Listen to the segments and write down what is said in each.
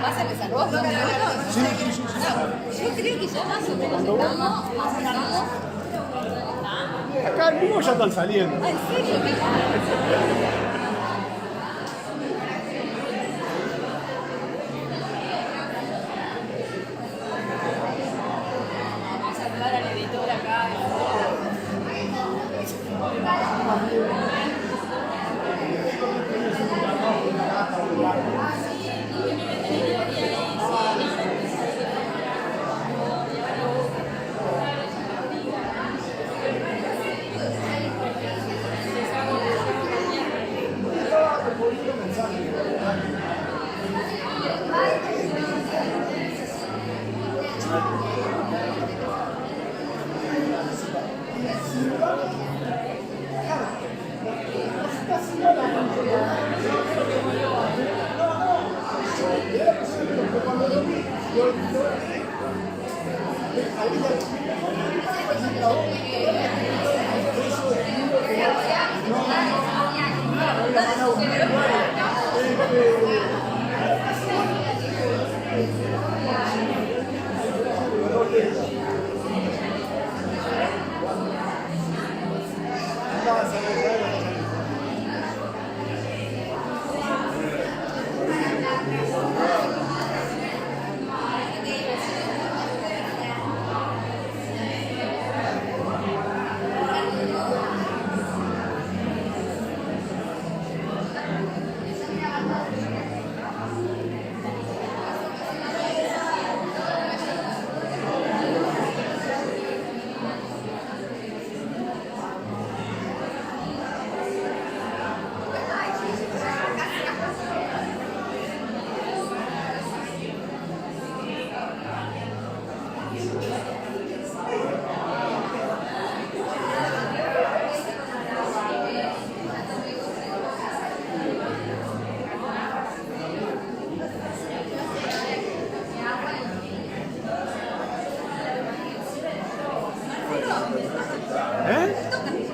¿Vas a empezar vos? Sí, sí, sí. Yo creo que ya más o menos estamos. Acá en vivo ya están saliendo. ¿En serio? Vamos a saludar al editor acá.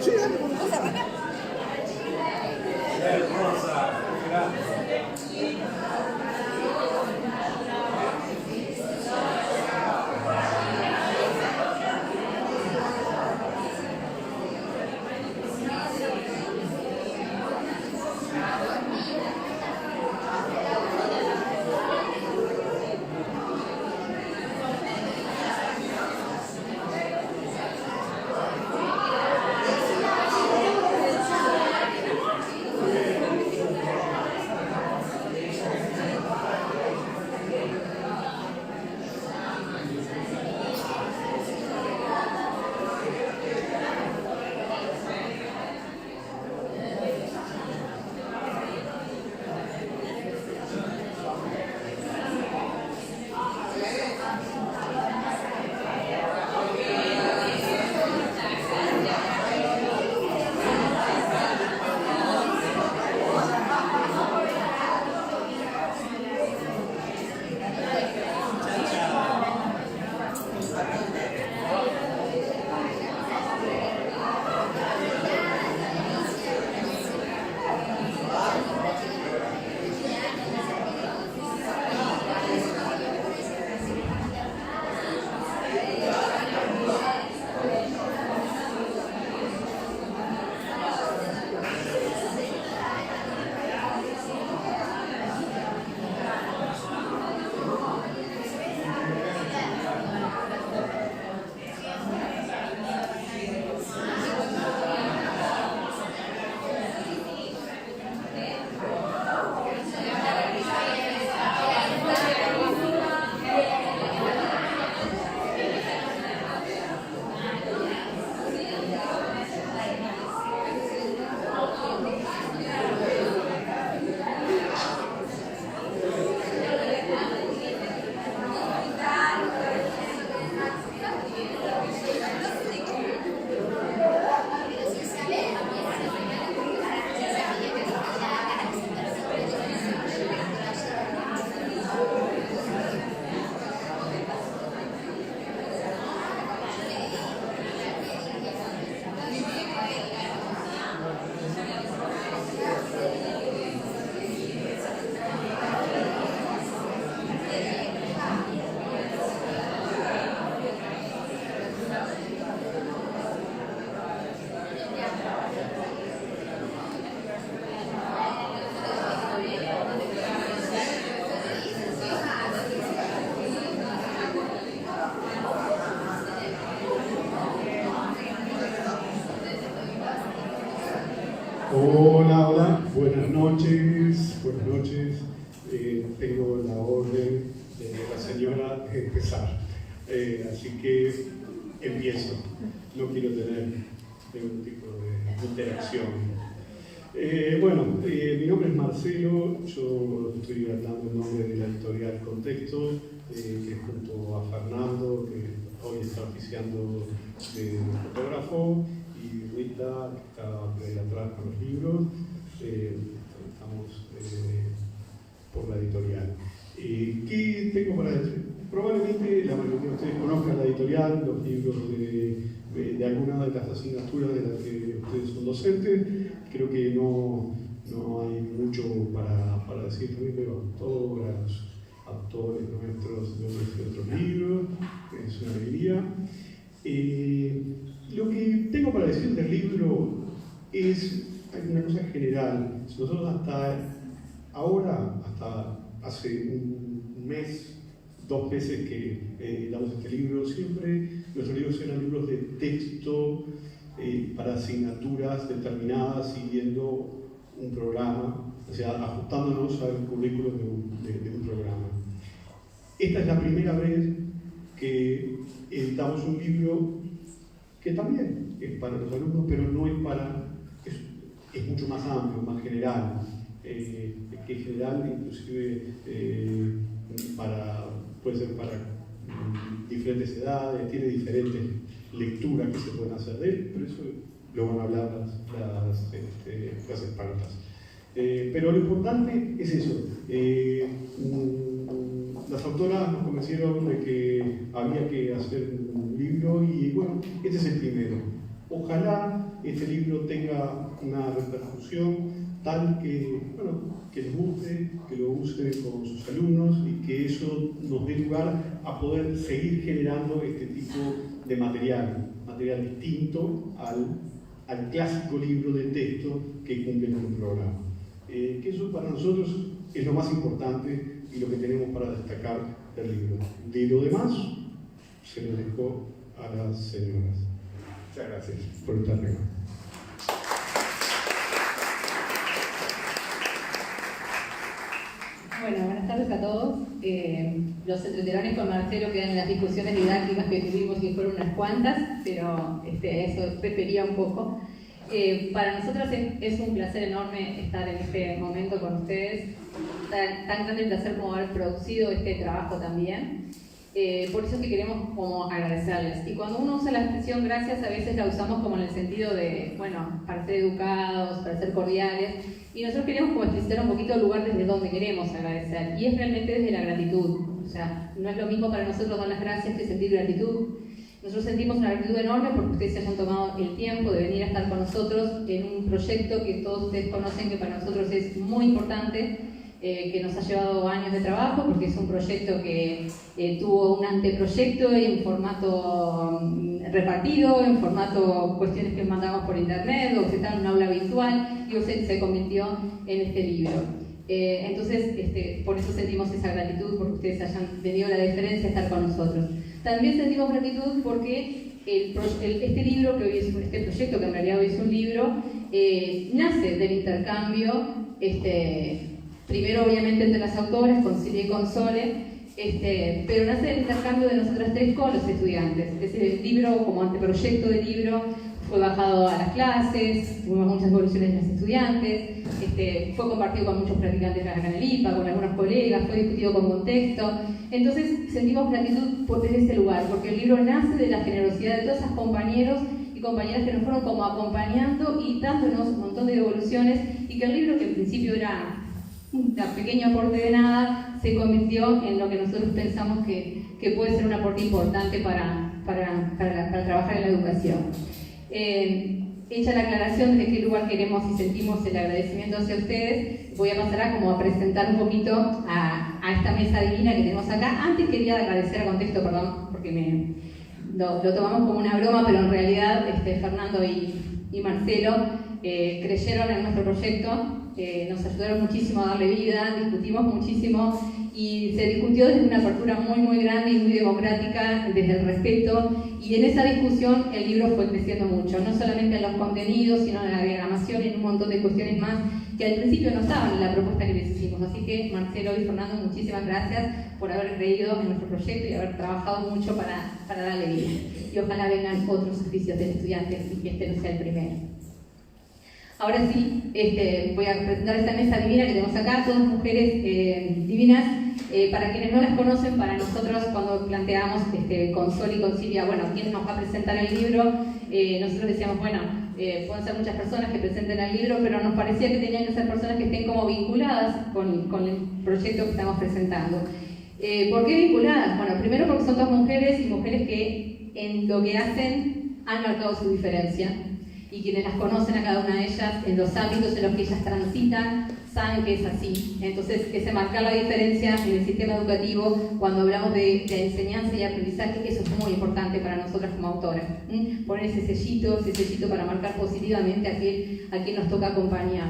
Sí, dale. Hola, hola, buenas noches, buenas noches. Tengo la orden de la señora de empezar, así que empiezo. No quiero tener ningún tipo de interacción. Mi nombre es Marcelo, yo estoy hablando en nombre de la editorial Contexto, que junto a Fernando, que hoy está oficiando de fotógrafo, y Rita, que está por ahí atrás con los libros, estamos por la editorial. ¿Qué tengo para decir? Probablemente la mayoría de ustedes conozcan la editorial, los libros de alguna de las asignaturas de las que ustedes son docentes. Creo que no hay mucho para decir. También veo autores nuestros de otros libros, es una alegría. Lo que tengo para decir del libro es una cosa general. Nosotros hasta hace un mes, 2 meses que damos este libro, siempre nuestros libros eran libros de texto para asignaturas determinadas, siguiendo un programa, o sea, ajustándonos al currículo de un programa. Esta es la primera vez que editamos un libro que también es para los alumnos, pero no es para, es mucho más amplio, más general, que es general inclusive puede ser para diferentes edades, tiene diferentes lecturas que se pueden hacer de él, pero eso lo van a hablar las expertas. Pero lo importante es eso. Las autoras nos convencieron de que había que hacer un libro y bueno, este es el primero. Ojalá este libro tenga una repercusión tal que les guste, que lo usen con sus alumnos y que eso nos dé lugar a poder seguir generando este tipo de material distinto al clásico libro de texto que cumple con un programa. Que eso para nosotros es lo más importante y lo que tenemos para destacar del libro. De lo demás, se lo dejo a las señoras. Muchas gracias por estar acá. Bueno, buenas tardes a todos. Los entretelones con Marcelo quedan en las discusiones didácticas que tuvimos, que fueron unas cuantas, pero eso refería un poco. Para nosotros es un placer enorme estar en este momento con ustedes, tan grande el placer como haber producido este trabajo también. Por eso es que queremos como agradecerles. Y cuando uno usa la expresión gracias, a veces la usamos como en el sentido de, bueno, para ser educados, para ser cordiales. Y nosotros queremos como explicitar un poquito el lugar desde donde queremos agradecer. Y es realmente desde la gratitud. O sea, no es lo mismo para nosotros dar las gracias que sentir gratitud. Nosotros sentimos una gratitud enorme porque ustedes se hayan tomado el tiempo de venir a estar con nosotros en un proyecto que todos ustedes conocen que para nosotros es muy importante, que nos ha llevado años de trabajo porque es un proyecto que tuvo un anteproyecto en formato repartido, en formato cuestiones que mandamos por internet o que están en un aula virtual y se convirtió en este libro. Entonces, por eso sentimos esa gratitud porque ustedes hayan tenido la deferencia de estar con nosotros. También sentimos gratitud porque este libro, que hoy es este proyecto, que en realidad hoy es un libro, nace del intercambio, primero obviamente entre las autoras, con Silvia y con Sole, pero nace del intercambio de nosotras tres con los estudiantes. Ese libro, como anteproyecto de libro, fue bajado a las clases, tuvimos muchas evoluciones de los estudiantes, fue compartido con muchos practicantes acá en el IPA, con algunos colegas, fue discutido con Contexto. Entonces sentimos gratitud desde ese lugar, porque el libro nace de la generosidad de todos esos compañeros y compañeras que nos fueron como acompañando y dándonos un montón de devoluciones, y que el libro, que en principio era un pequeño aporte de nada, se convirtió en lo que nosotros pensamos que puede ser un aporte importante para trabajar en la educación. Hecha la aclaración de qué lugar queremos y sentimos el agradecimiento hacia ustedes, voy a pasar a presentar un poquito a esta mesa divina que tenemos acá. Antes quería agradecer a Contexto, perdón, porque lo tomamos como una broma, pero en realidad Fernando y Marcelo creyeron en nuestro proyecto nos ayudaron muchísimo a darle vida, discutimos muchísimo y se discutió desde una apertura muy grande y muy democrática, desde el respeto, y en esa discusión el libro fue creciendo mucho, no solamente en los contenidos, sino en la diagramación y en un montón de cuestiones más que al principio no estaban en la propuesta que les hicimos. Así que Marcelo y Fernando, muchísimas gracias por haber creído en nuestro proyecto y haber trabajado mucho para darle vida. Y ojalá vengan otros oficios del estudiante y que este no sea el primero. Ahora sí, voy a presentar esta mesa divina que tenemos acá, todas mujeres divinas. Para quienes no las conocen, para nosotros cuando planteamos con Sol y con Silvia, bueno, ¿quién nos va a presentar el libro? Nosotros decíamos, bueno, pueden ser muchas personas que presenten el libro, pero nos parecía que tenían que ser personas que estén como vinculadas con el proyecto que estamos presentando. ¿Por qué vinculadas? Bueno, primero porque son todas mujeres y mujeres que en lo que hacen han marcado su diferencia. Y quienes las conocen a cada una de ellas, en los ámbitos en los que ellas transitan, saben que es así. Entonces, ese marcar la diferencia en el sistema educativo, cuando hablamos de enseñanza y aprendizaje, eso es muy importante para nosotras como autoras. Poner ese sellito para marcar positivamente a quien nos toca acompañar.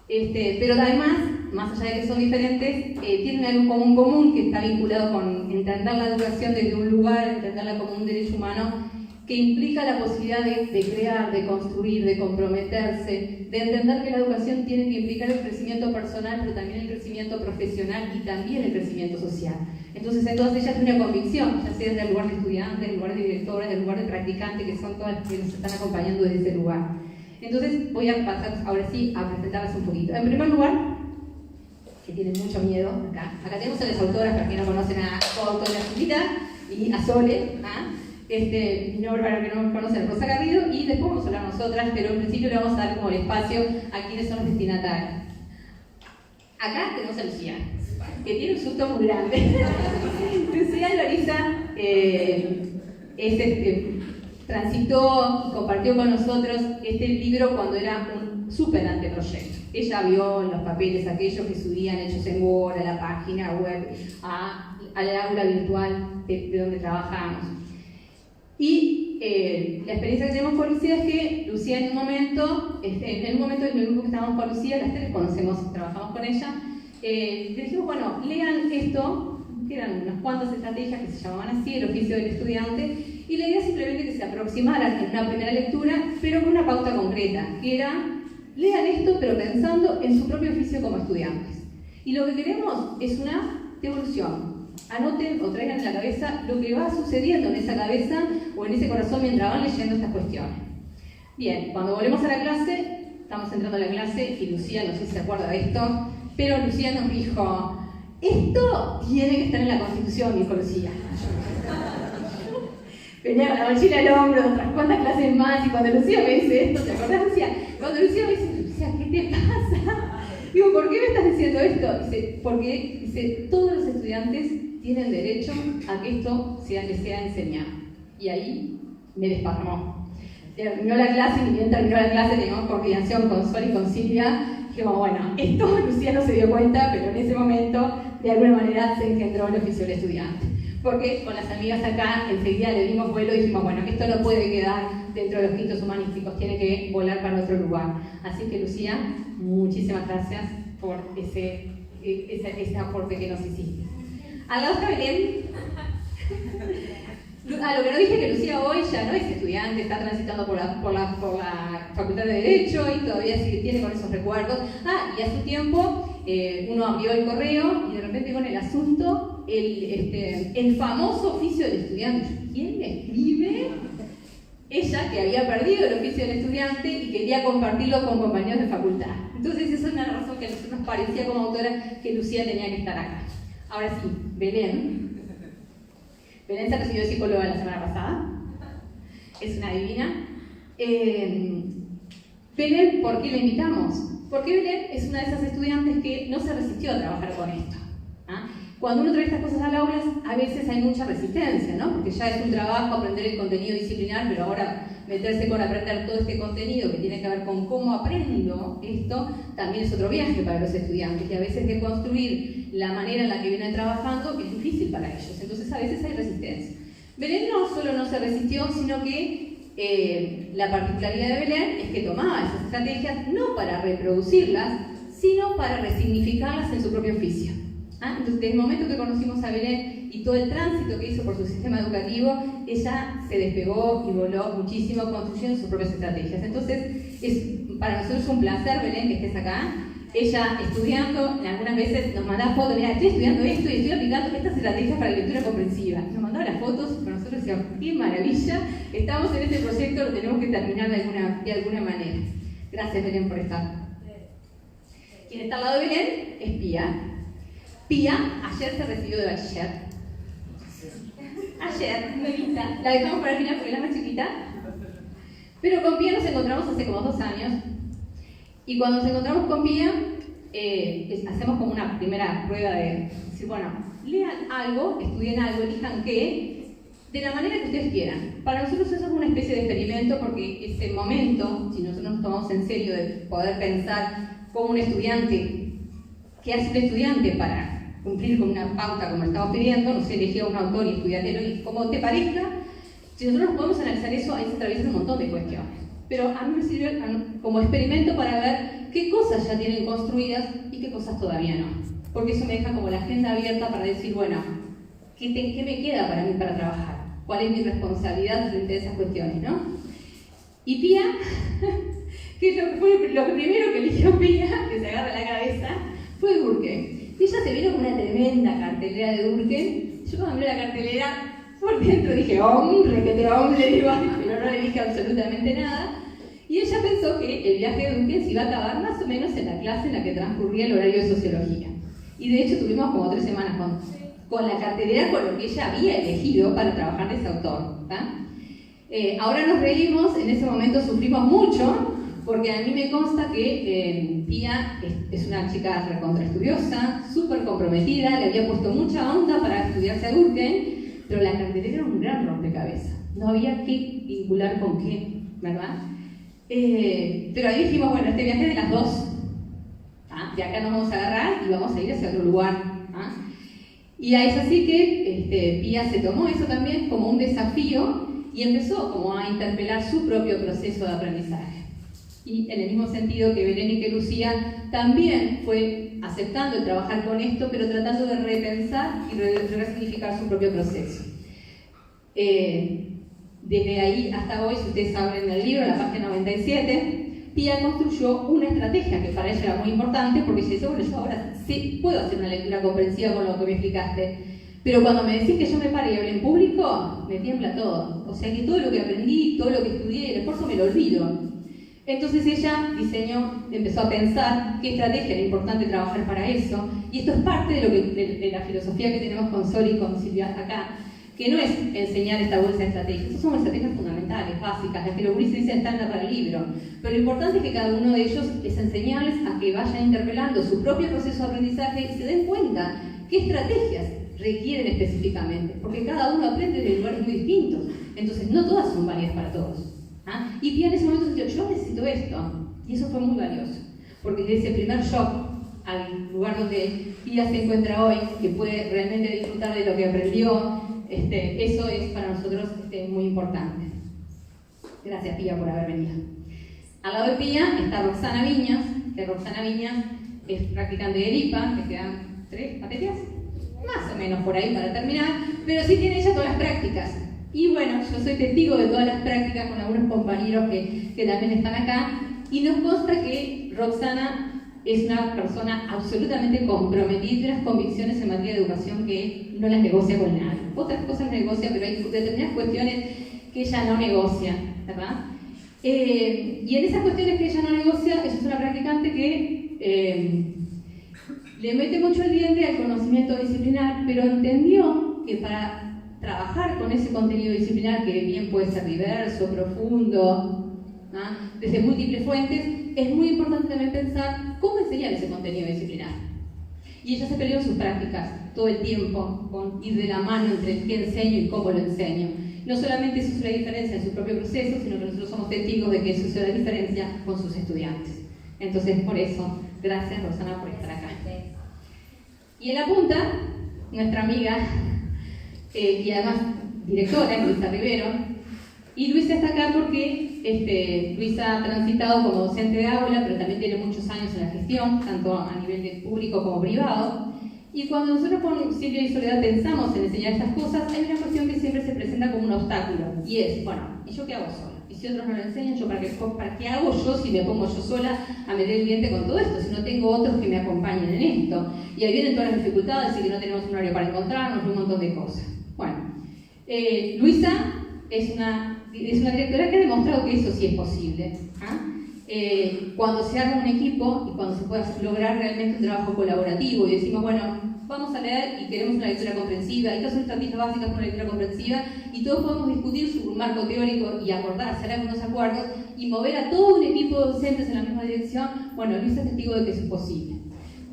Pero además, más allá de que son diferentes, tienen algo común que está vinculado con entender la educación desde un lugar, entenderla como un derecho humano, que implica la posibilidad de crear, de construir, de comprometerse, de entender que la educación tiene que implicar el crecimiento personal, pero también el crecimiento profesional y también el crecimiento social. Entonces, en todas ellas hay una convicción, ya sea desde el lugar de estudiantes, el lugar de directores, el lugar de practicantes, que son todas las que nos están acompañando desde ese lugar. Entonces, voy a pasar ahora sí a presentarles un poquito. En primer lugar, que tienen mucho miedo, acá tenemos a las autoras, para quienes no conocen a coautora Silvita y a Sole, mi nombre para los que no me conocen, Rosa Garrido, y después vamos a hablar nosotras, pero en principio le vamos a dar como el espacio a quienes son los destinatarios. Acá tenemos a Lucía, que tiene un susto muy grande. Lucía Loriza transitó y compartió con nosotros este libro cuando era un súper anteproyecto. Ella vio los papeles aquellos que subían hechos en Word, a la página web, al aula virtual de donde trabajamos. Y la experiencia que tenemos con Lucía es que Lucía en un momento en el grupo que estábamos con Lucía, las tres conocemos, trabajamos con ella, le dijimos, bueno, lean esto, que eran unas cuantas estrategias que se llamaban así, el oficio del estudiante, y la idea simplemente que se aproximaran en una primera lectura, pero con una pauta concreta, que era, lean esto pero pensando en su propio oficio como estudiantes. Y lo que queremos es una devolución. Anoten o traigan en la cabeza lo que va sucediendo en esa cabeza o en ese corazón mientras van leyendo estas cuestiones. Bien, cuando volvemos a la clase, estamos entrando a la clase y Lucía, no sé si se acuerda de esto, pero Lucía nos dijo, esto tiene que estar en la Constitución, dijo Lucía. Venía con la mochila al hombro, otras cuantas clases más, y cuando Lucía me dice esto, ¿te acordás, Lucía? Cuando Lucía me dice, Lucía, ¿qué te pasa? Digo, ¿por qué me estás diciendo esto? Dice, porque todos los estudiantes tienen derecho a que esto les sea enseñado. Y ahí me desparramó. Terminó la clase, y ni bien terminó la clase, teníamos coordinación con Sol y con Silvia. Dijimos, bueno, esto Lucía no se dio cuenta, pero en ese momento, de alguna manera, se engendró el oficio del estudiante. Porque con las amigas acá, enseguida le dimos vuelo y dijimos, bueno, esto no puede quedar dentro de los quintos humanísticos, tiene que volar para otro lugar. Así que, Lucía, muchísimas gracias por ese aporte que nos hiciste. Al lado está Belén. Lo que no dije que Lucía hoy ya no es estudiante, está transitando por la Facultad de Derecho y todavía sí que tiene con esos recuerdos. Y hace un tiempo uno abrió el correo y de repente con el asunto, el famoso oficio del estudiante. ¿Quién me escribe? Ella, que había perdido el oficio del estudiante y quería compartirlo con compañeros de facultad. Entonces esa es una razón que a nosotros nos parecía como autora que Lucía tenía que estar acá. Ahora sí, Belén. Belén se recibió de psicóloga la semana pasada. Es una divina. Belén, ¿por qué la invitamos? Porque Belén es una de esas estudiantes que no se resistió a trabajar con esto. Cuando uno trae estas cosas al aula, a veces hay mucha resistencia, ¿no? Porque ya es un trabajo aprender el contenido disciplinar, pero ahora meterse con aprender todo este contenido que tiene que ver con cómo aprendo esto, también es otro viaje para los estudiantes, y a veces de construir la manera en la que vienen trabajando es difícil para ellos, entonces a veces hay resistencia. Belén no solo no se resistió, sino que la particularidad de Belén es que tomaba esas estrategias no para reproducirlas, sino para resignificarlas en su propio oficio. Entonces, desde el momento que conocimos a Belén y todo el tránsito que hizo por su sistema educativo, ella se despegó y voló muchísimo construyendo sus propias estrategias. Entonces, para nosotros es un placer, Belén, que estés acá. Ella estudiando, algunas veces nos mandaba fotos, mira, estoy estudiando esto y estoy aplicando estas estrategias para la lectura comprensiva. Nos mandaba las fotos, para nosotros decíamos, qué maravilla, estamos en este proyecto, lo tenemos que terminar de alguna manera. Gracias, Belén, por estar. Quien está al lado de Belén es Pía. Pía ayer se recibió de bachiller. Ayer, nuevita. La dejamos para el final porque es la más chiquita. Pero con Pía nos encontramos hace como 2 años. Y cuando nos encontramos con Pía, hacemos como una primera prueba de decir, bueno, lean algo, estudien algo, elijan qué, de la manera que ustedes quieran. Para nosotros eso es una especie de experimento porque ese momento, si nosotros nos tomamos en serio de poder pensar como un estudiante, ¿qué hace un estudiante para cumplir con una pauta como estamos pidiendo? No sé, elegir a un autor y estudiarlo y como te parezca. Si nosotros podemos analizar eso, ahí se atraviesan un montón de cuestiones. Pero a mí me sirve como experimento para ver qué cosas ya tienen construidas y qué cosas todavía no. Porque eso me deja como la agenda abierta para decir, bueno, ¿qué me queda para mí para trabajar? ¿Cuál es mi responsabilidad frente a esas cuestiones, no? Y Pía, que lo primero que eligió Pía, que se agarra la cabeza, fue Durkheim. Y ella se vino con una tremenda cartelera de Durkheim. Yo cuando miré la cartelera, por dentro dije, hombre, que te hombre, digo, pero no le dije absolutamente nada. Y ella pensó que el viaje de Durkheim se iba a acabar más o menos en la clase en la que transcurría el horario de sociología. Y de hecho tuvimos como 3 semanas con la cartelera con lo que ella había elegido para trabajar de ese autor. Ahora nos reímos, en ese momento sufrimos mucho, porque a mí me consta que Pía es una chica recontraestudiosa, súper comprometida, le había puesto mucha onda para estudiarse a Durkheim, pero la cartelera era un gran rompecabezas. No había qué vincular con qué, ¿verdad? Pero ahí dijimos, bueno, este viaje de las 2. De acá nos vamos a agarrar y vamos a ir hacia otro lugar. Y es así que Pía se tomó eso también como un desafío y empezó como a interpelar su propio proceso de aprendizaje. Y en el mismo sentido que Belén y que Lucía también fue aceptando el trabajar con esto, pero tratando de repensar y resignificar su propio proceso. Desde ahí hasta hoy, si ustedes abren el libro, en la página 97, Pía construyó una estrategia que para ella era muy importante porque ella dice, bueno, yo ahora sí puedo hacer una lectura comprensiva con lo que me explicaste, pero cuando me decís que yo me pare y hable en público, me tiembla todo. O sea que todo lo que aprendí, todo lo que estudié, el esfuerzo me lo olvido. Entonces ella empezó a pensar qué estrategia era importante trabajar para eso, y esto es parte de la filosofía que tenemos con Sol y con Silvia acá, que no es enseñar esta bolsa de estrategias, estas son estrategias fundamentales, básicas, las que los gurises dicen estándar para el libro, pero lo importante es que cada uno de ellos es enseñarles a que vayan interpelando su propio proceso de aprendizaje y se den cuenta qué estrategias requieren específicamente, porque cada uno aprende de lugares muy distintos, entonces no todas son válidas para todos. Y Pía en ese momento dijo, yo necesito esto, y eso fue muy valioso, porque desde ese primer shock al lugar donde Pía se encuentra hoy, que puede realmente disfrutar de lo que aprendió, eso es para nosotros muy importante. Gracias, Pía, por haber venido. Al lado de Pía está Roxana Viñas, que Roxana Viñas es practicante de IPA, que quedan 3 materias, más o menos por ahí para terminar, pero sí tiene ella todas las prácticas. Y bueno, yo soy testigo de todas las prácticas con algunos compañeros que también están acá, y nos consta que Roxana es una persona absolutamente comprometida y unas convicciones en materia de educación que no las negocia con nadie. Otras cosas negocia, pero hay determinadas cuestiones que ella no negocia, ¿verdad? Y en esas cuestiones que ella no negocia, ella es una practicante que le mete mucho el diente al conocimiento disciplinar, pero entendió que para trabajar con ese contenido disciplinar, que bien puede ser diverso, profundo, desde múltiples fuentes, es muy importante también pensar cómo enseñar ese contenido disciplinar. Y ella se peleó en sus prácticas todo el tiempo, con ir de la mano entre qué enseño y cómo lo enseño. No solamente eso es la diferencia en su propio proceso, sino que nosotros somos testigos de que eso es la diferencia con sus estudiantes. Entonces, por eso, gracias Rosana por estar acá. Y en la punta, nuestra amiga, y además directora, Luisa Rivero, Y Luisa está acá porque Luisa ha transitado como docente de aula, pero también tiene muchos años en la gestión, tanto a nivel de público como privado. Y cuando nosotros con Silvia y Soledad pensamos en enseñar estas cosas, hay una cuestión que siempre se presenta como un obstáculo, y es, bueno, ¿y yo qué hago sola? Y si otros no lo enseñan, ¿yo para qué hago yo si me pongo yo sola a meter el diente con todo esto? Si no tengo otros que me acompañen en esto. Y ahí vienen todas las dificultades, y que no tenemos un horario para encontrarnos, un montón de cosas. Bueno, Luisa es una directora que ha demostrado que eso sí es posible. Cuando se arma un equipo y cuando se puede lograr realmente un trabajo colaborativo y decimos, bueno, vamos a leer y queremos una lectura comprensiva, estas son estrategias básicas para una lectura comprensiva y todos podemos discutir su marco teórico y acordar, hacer algunos acuerdos y mover a todo un equipo de docentes en la misma dirección. Bueno, Luisa es testigo de que eso es posible.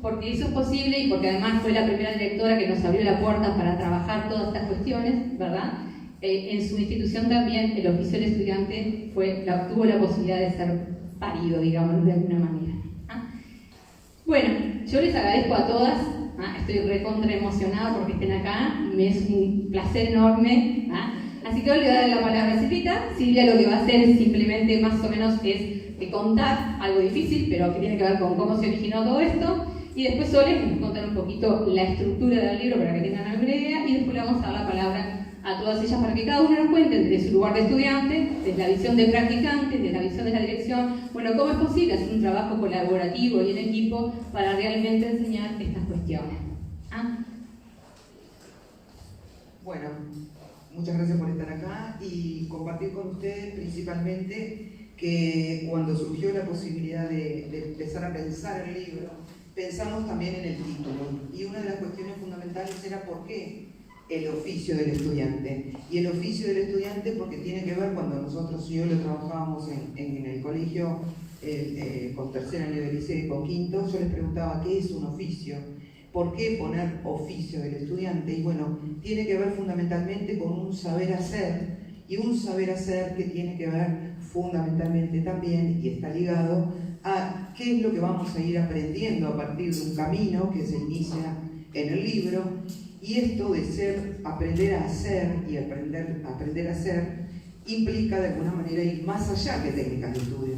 Porque eso es posible y porque además fue la primera directora que nos abrió la puerta para trabajar todas estas cuestiones, ¿verdad? En su institución también el oficio del estudiante tuvo la posibilidad de ser parido, digamos, de alguna manera. Bueno, yo les agradezco a todas, estoy recontra emocionada porque estén acá, me es un placer enorme. Así que voy a darle la palabra a Silvita. Silvia lo que va a hacer es simplemente más o menos es contar algo difícil, pero que tiene que ver con cómo se originó todo esto. Y después Sole nos va a contar un poquito la estructura del libro para que tengan alguna idea y después le vamos a dar la palabra a todas ellas para que cada una nos cuente desde su lugar de estudiante, desde la visión de practicante, desde la visión de la dirección, bueno, cómo es posible hacer un trabajo colaborativo y en equipo para realmente enseñar estas cuestiones. Bueno, muchas gracias por estar acá y compartir con ustedes principalmente que cuando surgió la posibilidad de empezar a pensar el libro, pensamos también en el título y una de las cuestiones fundamentales era por qué el oficio del estudiante. Y el oficio del estudiante porque tiene que ver cuando nosotros y yo lo trabajábamos en el colegio con tercer año de liceo y con quinto, yo les preguntaba ¿qué es un oficio? ¿Por qué poner oficio del estudiante? Y bueno, tiene que ver fundamentalmente con un saber hacer y un saber hacer que tiene que ver fundamentalmente también y está ligado a qué es lo que vamos a ir aprendiendo a partir de un camino que se inicia en el libro. Y esto de aprender a hacer y aprender a hacer implica de alguna manera ir más allá que técnicas de estudio.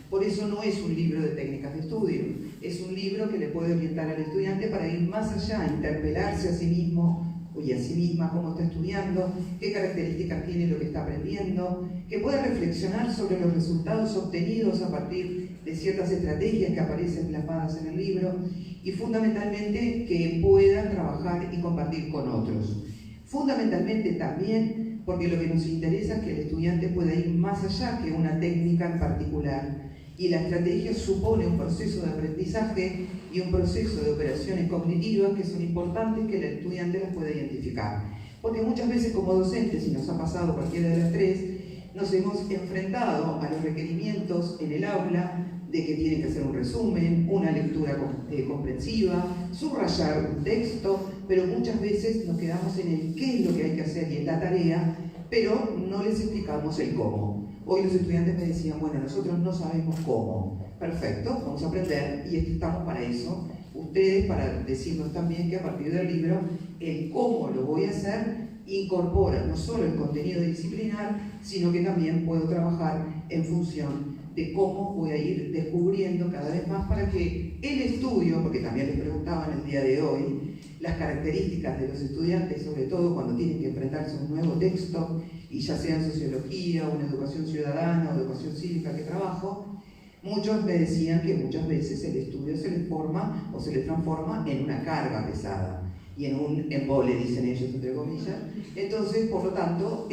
Por eso no es un libro de técnicas de estudio, es un libro que le puede orientar al estudiante para ir más allá, interpelarse a sí mismo y a sí misma cómo está estudiando, qué características tiene lo que está aprendiendo, que pueda reflexionar sobre los resultados obtenidos a partir de ciertas estrategias que aparecen plasmadas en el libro y fundamentalmente que pueda trabajar y compartir con otros. Fundamentalmente también porque lo que nos interesa es que el estudiante pueda ir más allá que una técnica en particular y la estrategia supone un proceso de aprendizaje y un proceso de operaciones cognitivas que son importantes que el estudiante las pueda identificar. Porque muchas veces como docentes, y nos ha pasado cualquiera de las tres, nos hemos enfrentado a los requerimientos en el aula de que tienen que hacer un resumen, una lectura comprensiva, subrayar un texto, pero muchas veces nos quedamos en el qué es lo que hay que hacer y en la tarea, pero no les explicamos el cómo. Hoy los estudiantes me decían, bueno, nosotros no sabemos cómo. Perfecto, vamos a aprender y estamos para eso. Ustedes para decirnos también que a partir del libro, el cómo lo voy a hacer incorpora no solo el contenido disciplinar, sino que también puedo trabajar en función de cómo voy a ir descubriendo cada vez más para que el estudio, porque también les preguntaban el día de hoy, las características de los estudiantes, sobre todo cuando tienen que enfrentarse a un nuevo texto, y ya sea en sociología, o en educación ciudadana, o educación cívica que trabajo, muchos me decían que muchas veces el estudio se les forma o se les transforma en una carga pesada, y en un embole, dicen ellos, entre comillas. Entonces, por lo tanto,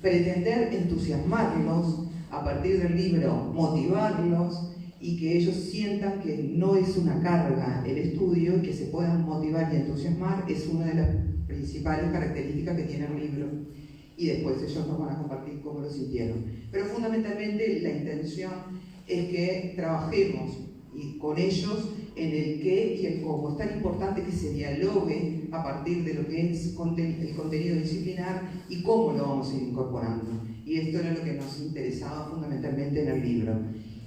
pretender entusiasmarlos a partir del libro, motivarlos y que ellos sientan que no es una carga el estudio y que se puedan motivar y entusiasmar es una de las principales características que tiene el libro y después ellos nos van a compartir cómo lo sintieron. Pero fundamentalmente la intención es que trabajemos con ellos en el qué y el cómo. Es tan importante que se dialogue a partir de lo que es el contenido disciplinar y cómo lo vamos a ir incorporando. Y esto era lo que nos interesaba fundamentalmente en el libro.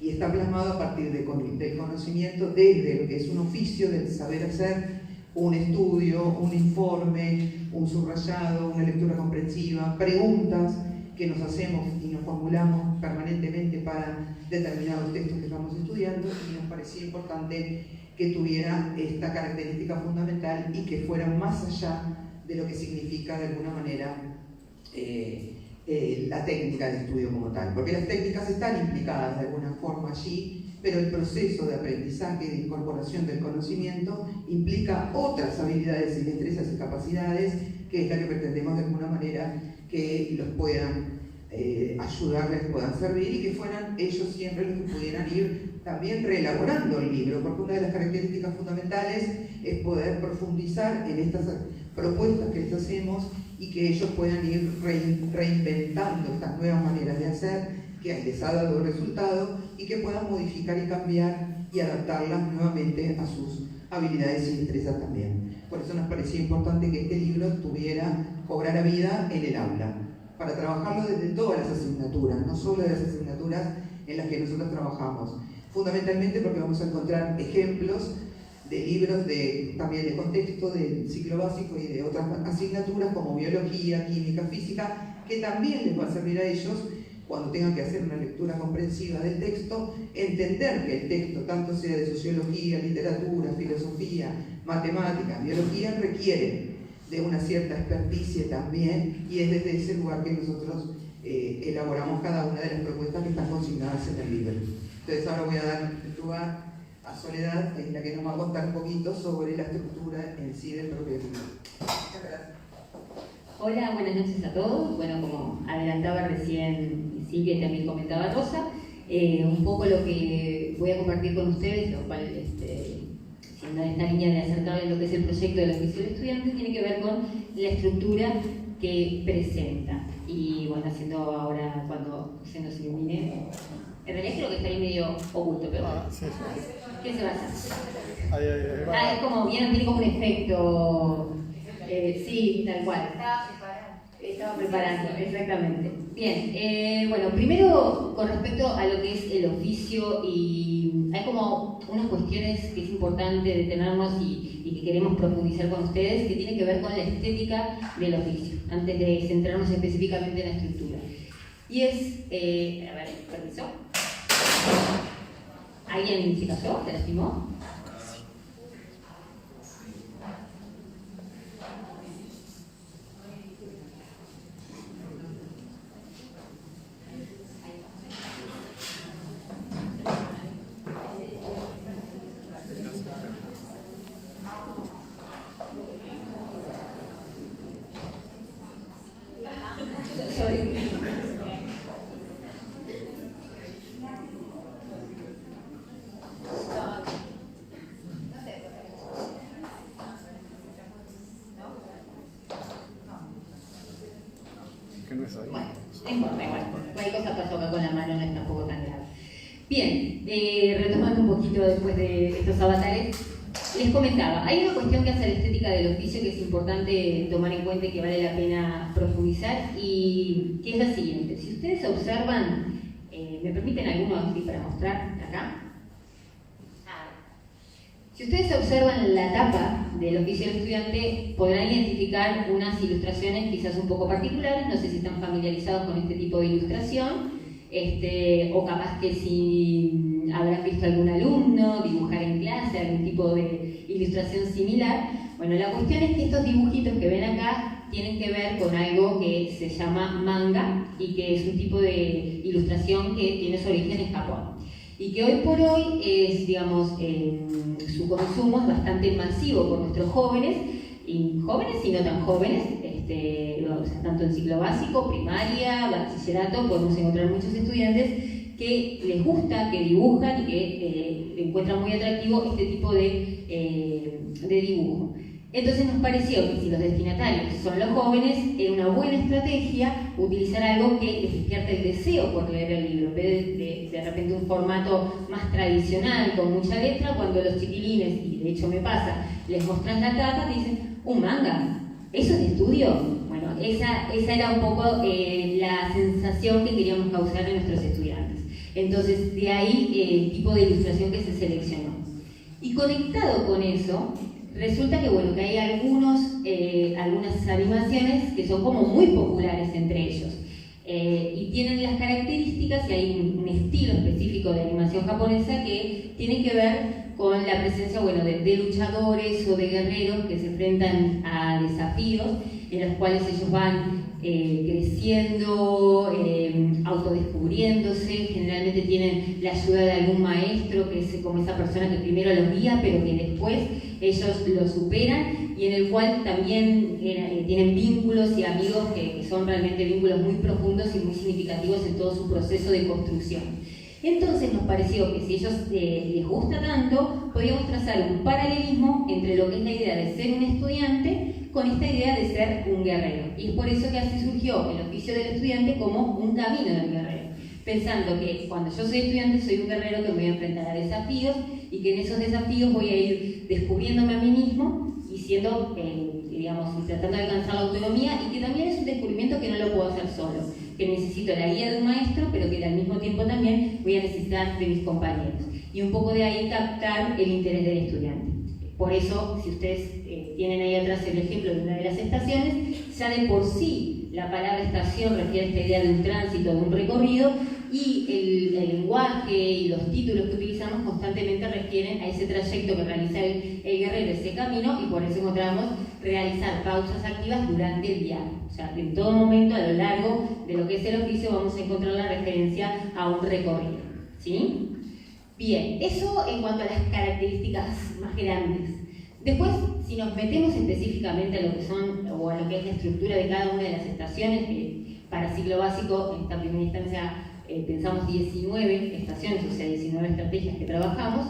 Y está plasmado a partir del conocimiento desde lo que es un oficio, del saber hacer, un estudio, un informe, un subrayado, una lectura comprensiva, preguntas que nos hacemos y nos formulamos permanentemente para determinados textos que estamos estudiando, y nos parecía importante que tuviera esta característica fundamental y que fuera más allá de lo que significa de alguna manera la técnica de estudio como tal, porque las técnicas están implicadas de alguna forma allí, pero el proceso de aprendizaje y de incorporación del conocimiento implica otras habilidades y destrezas y capacidades, que es la que pretendemos de alguna manera que los puedan ayudar, les puedan servir, y que fueran ellos siempre los que pudieran ir también reelaborando el libro, porque una de las características fundamentales es poder profundizar en estas propuestas que les hacemos y que ellos puedan ir reinventando estas nuevas maneras de hacer que les ha dado resultado, y que puedan modificar y cambiar y adaptarlas nuevamente a sus habilidades y destrezas también. Por eso nos parecía importante que este libro cobrara vida en el aula, para trabajarlo desde todas las asignaturas, no solo de las asignaturas en las que nosotros trabajamos. Fundamentalmente porque vamos a encontrar ejemplos de libros también de contexto, del ciclo básico y de otras asignaturas como biología, química, física, que también les va a servir a ellos cuando tengan que hacer una lectura comprensiva del texto, entender que el texto, tanto sea de sociología, literatura, filosofía, matemáticas, biología, requiere de una cierta experticia también, y es desde ese lugar que nosotros elaboramos cada una de las propuestas que están consignadas en el libro. Entonces ahora voy a dar lugar a Soledad, en la que nos va a contar un poquito sobre la estructura en sí del propio libro. Muchas gracias. Hola, buenas noches a todos. Bueno, como adelantaba recién Silvia y también comentaba Rosa, un poco lo que voy a compartir con ustedes, lo cual, siendo en esta línea de acercarles lo que es el proyecto del oficio del estudiante, tiene que ver con la estructura que presenta. Y bueno, haciendo ahora, cuando se nos ilumine, en realidad creo que está ahí medio oculto, pero sí. ¿qué se va a hacer? Ahí. Es como, tiene como un efecto, sí, tal cual. Estaba preparando, exactamente. Bien, bueno, primero con respecto a lo que es el oficio, y hay como unas cuestiones que es importante detenernos y que queremos profundizar con ustedes, que tienen que ver con la estética del oficio, antes de centrarnos específicamente en la estructura. Y es, a ver, permiso. ¿Alguien se cayó? ¿Se lastimó? Bien, retomando un poquito después de estos avatares, les comentaba, hay una cuestión que hace la estética del oficio que es importante tomar en cuenta y que vale la pena profundizar, y que es la siguiente. Si ustedes observan, ¿me permiten alguno aquí para mostrar acá? Si ustedes observan la tapa del oficio del estudiante, podrán identificar unas ilustraciones quizás un poco particulares. No sé si están familiarizados con este tipo de ilustración, o capaz que si habrán visto algún alumno dibujar en clase algún tipo de ilustración similar. Bueno, la cuestión es que estos dibujitos que ven acá tienen que ver con algo que se llama manga, y que es un tipo de ilustración que tiene su origen en Japón, y que hoy por hoy es, digamos, su consumo es bastante masivo por nuestros jóvenes y no tan jóvenes, o sea, tanto en ciclo básico, primaria, bachillerato. Podemos encontrar muchos estudiantes que les gusta, que dibujan y que encuentran muy atractivo este tipo de dibujo. Entonces nos pareció que si los destinatarios son los jóvenes, era una buena estrategia utilizar algo que les despierte el deseo por leer el libro, en vez de repente un formato más tradicional con mucha letra. Cuando los chiquilines, y de hecho me pasa, les mostras la tapa, dicen, ¿un manga? ¿Eso es de estudio? Bueno, esa era un poco la sensación que queríamos causar en nuestros estudiantes. Entonces, de ahí el tipo de ilustración que se seleccionó. Y conectado con eso, resulta que, bueno, que hay algunas animaciones que son como muy populares entre ellos. y tienen las características, y hay un estilo específico de animación japonesa que tiene que ver con la presencia, bueno, de luchadores o de guerreros que se enfrentan a desafíos en los cuales ellos van creciendo, autodescubriéndose. Generalmente tienen la ayuda de algún maestro, que es como esa persona que primero los guía, pero que después ellos lo superan, y en el cual también tienen vínculos y amigos que son realmente vínculos muy profundos y muy significativos en todo su proceso de construcción. Entonces nos pareció que si a ellos les gusta tanto, podíamos trazar un paralelismo entre lo que es la idea de ser un estudiante con esta idea de ser un guerrero. Y es por eso que así surgió el oficio del estudiante como un camino del guerrero, pensando que cuando yo soy estudiante soy un guerrero que me voy a enfrentar a desafíos, y que en esos desafíos voy a ir descubriéndome a mí mismo y siendo, digamos, tratando de alcanzar la autonomía, y que también es un descubrimiento que no lo puedo hacer solo, que necesito la guía de un maestro, pero que al mismo tiempo también voy a necesitar de mis compañeros. Y un poco de ahí captar el interés del estudiante. Por eso, si ustedes tienen ahí atrás el ejemplo de una de las estaciones, ya de por sí la palabra estación refiere a esta idea de un tránsito, de un recorrido, y el lenguaje y los títulos que utilizamos constantemente refieren a ese trayecto que realiza el guerrero, ese camino, y por eso encontramos realizar pausas activas durante el viaje. O sea, en todo momento, a lo largo de lo que es el oficio, vamos a encontrar la referencia a un recorrido. ¿Sí? Bien, eso en cuanto a las características más grandes. Después, si nos metemos específicamente a lo que son, o a lo que es la estructura de cada una de las estaciones, que para ciclo básico, en esta primera instancia, pensamos 19 estaciones, o sea, 19 estrategias que trabajamos,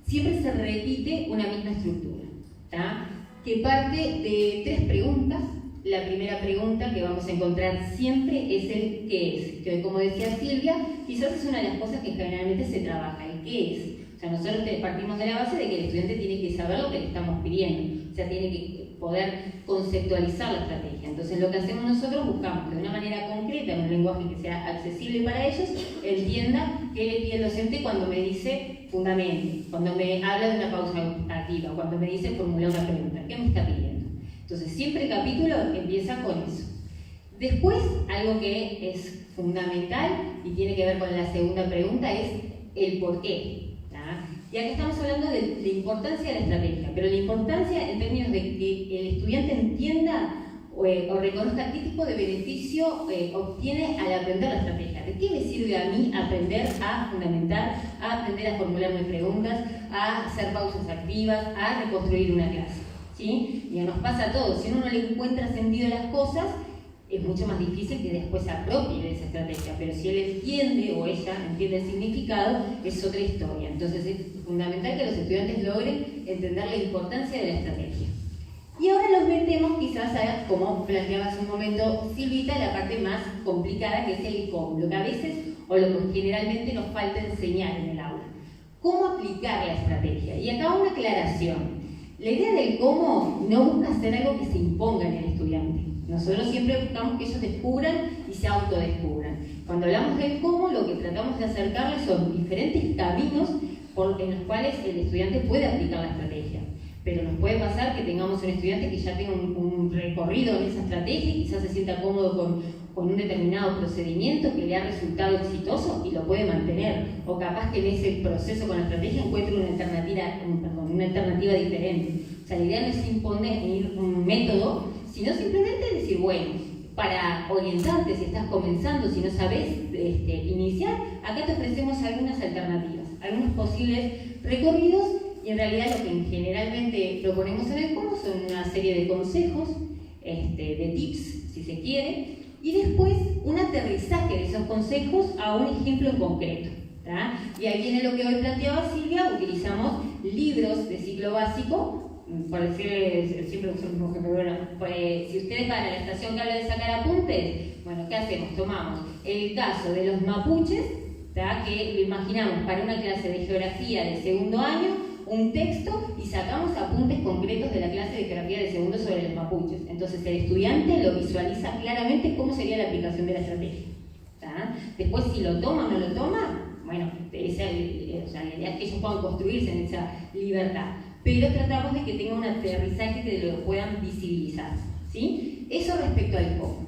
siempre se repite una misma estructura, ¿tá? Que parte de 3 preguntas. La primera pregunta que vamos a encontrar siempre es el ¿qué es? Que, como decía Silvia, quizás es una de las cosas que generalmente se trabaja, el ¿qué es? O sea, nosotros partimos de la base de que el estudiante tiene que saber lo que le estamos pidiendo, o sea, tiene que poder conceptualizar la estrategia. Entonces, lo que hacemos nosotros, buscamos que de una manera concreta, en un lenguaje que sea accesible para ellos, entienda qué le pide el docente cuando me dice fundamente, cuando me habla de una pausa activa, cuando me dice formular una pregunta, ¿qué me está pidiendo? Entonces, siempre el capítulo empieza con eso. Después, algo que es fundamental y tiene que ver con la segunda pregunta es el por qué. Y aquí estamos hablando de la importancia de la estrategia, pero la importancia en términos de que el estudiante entienda o reconozca qué tipo de beneficio obtiene al aprender la estrategia. ¿De qué me sirve a mí aprender a fundamentar, a aprender a formularme preguntas, a hacer pausas activas, a reconstruir una clase? ¿Sí? Y nos pasa a todos. Si uno no le encuentra sentido a las cosas, es mucho más difícil que después se apropie de esa estrategia, pero si él entiende o ella entiende el significado, es otra historia. Entonces es fundamental que los estudiantes logren entender la importancia de la estrategia. Y ahora los metemos quizás a, como planteaba hace un momento Silvita, la parte más complicada, que es el cómo, lo que a veces o lo que generalmente nos falta enseñar en el aula. ¿Cómo aplicar la estrategia? Y acá una aclaración. La idea del cómo no busca ser algo que se imponga en el estudiante. Nosotros siempre buscamos que ellos descubran y se autodescubran. Cuando hablamos del cómo, lo que tratamos de acercarles son diferentes caminos en los cuales el estudiante puede aplicar la estrategia. Pero nos puede pasar que tengamos un estudiante que ya tenga un recorrido en esa estrategia y quizás se sienta cómodo con un determinado procedimiento que le ha resultado exitoso y lo puede mantener. O capaz que en ese proceso con la estrategia encuentre una alternativa diferente. O sea, la idea no es imponer un método, sino simplemente decir, bueno, para orientarte si estás comenzando, si no sabes iniciar, acá te ofrecemos algunas alternativas, algunos posibles recorridos, y en realidad lo que generalmente proponemos en el cómo son una serie de consejos, de tips, si se quiere, y después un aterrizaje de esos consejos a un ejemplo en concreto. ¿tá? Y ahí viene lo que hoy planteaba Silvia, utilizamos libros de ciclo básico, por decirles, siempre uso el mismo ejemplo, bueno, pues, si ustedes van a la estación que habla de sacar apuntes, bueno, ¿qué hacemos? Tomamos el caso de los mapuches, ¿tá? Que lo imaginamos para una clase de geografía de segundo año, un texto, y sacamos apuntes concretos de la clase de geografía de segundo sobre los mapuches. Entonces el estudiante lo visualiza claramente cómo sería la aplicación de la estrategia. ¿tá? Después, si lo toma o no lo toma, bueno, la idea es que ellos puedan construirse en esa libertad. Pero tratamos de que tenga un aterrizaje que lo puedan visibilizar. ¿sí? Eso respecto al cómo.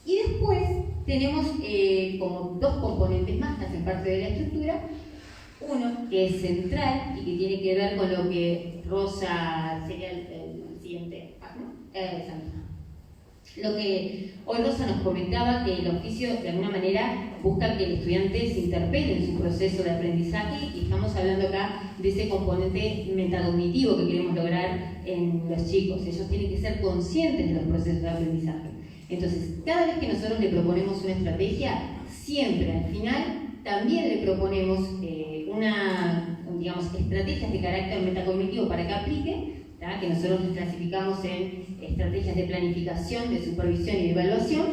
Y después tenemos como dos componentes más que hacen parte de la estructura. Uno que es central y que tiene que ver con lo que Rosa, sería el siguiente, lo que hoy Rosa nos comentaba, que el oficio de alguna manera busca que el estudiante se interpele en su proceso de aprendizaje, y estamos hablando acá de ese componente metacognitivo que queremos lograr en los chicos. Ellos tienen que ser conscientes de los procesos de aprendizaje. Entonces, cada vez que nosotros le proponemos una estrategia, siempre al final también le proponemos estrategias de carácter metacognitivo para que aplique, ¿tá? Que nosotros las clasificamos en estrategias de planificación, de supervisión y de evaluación,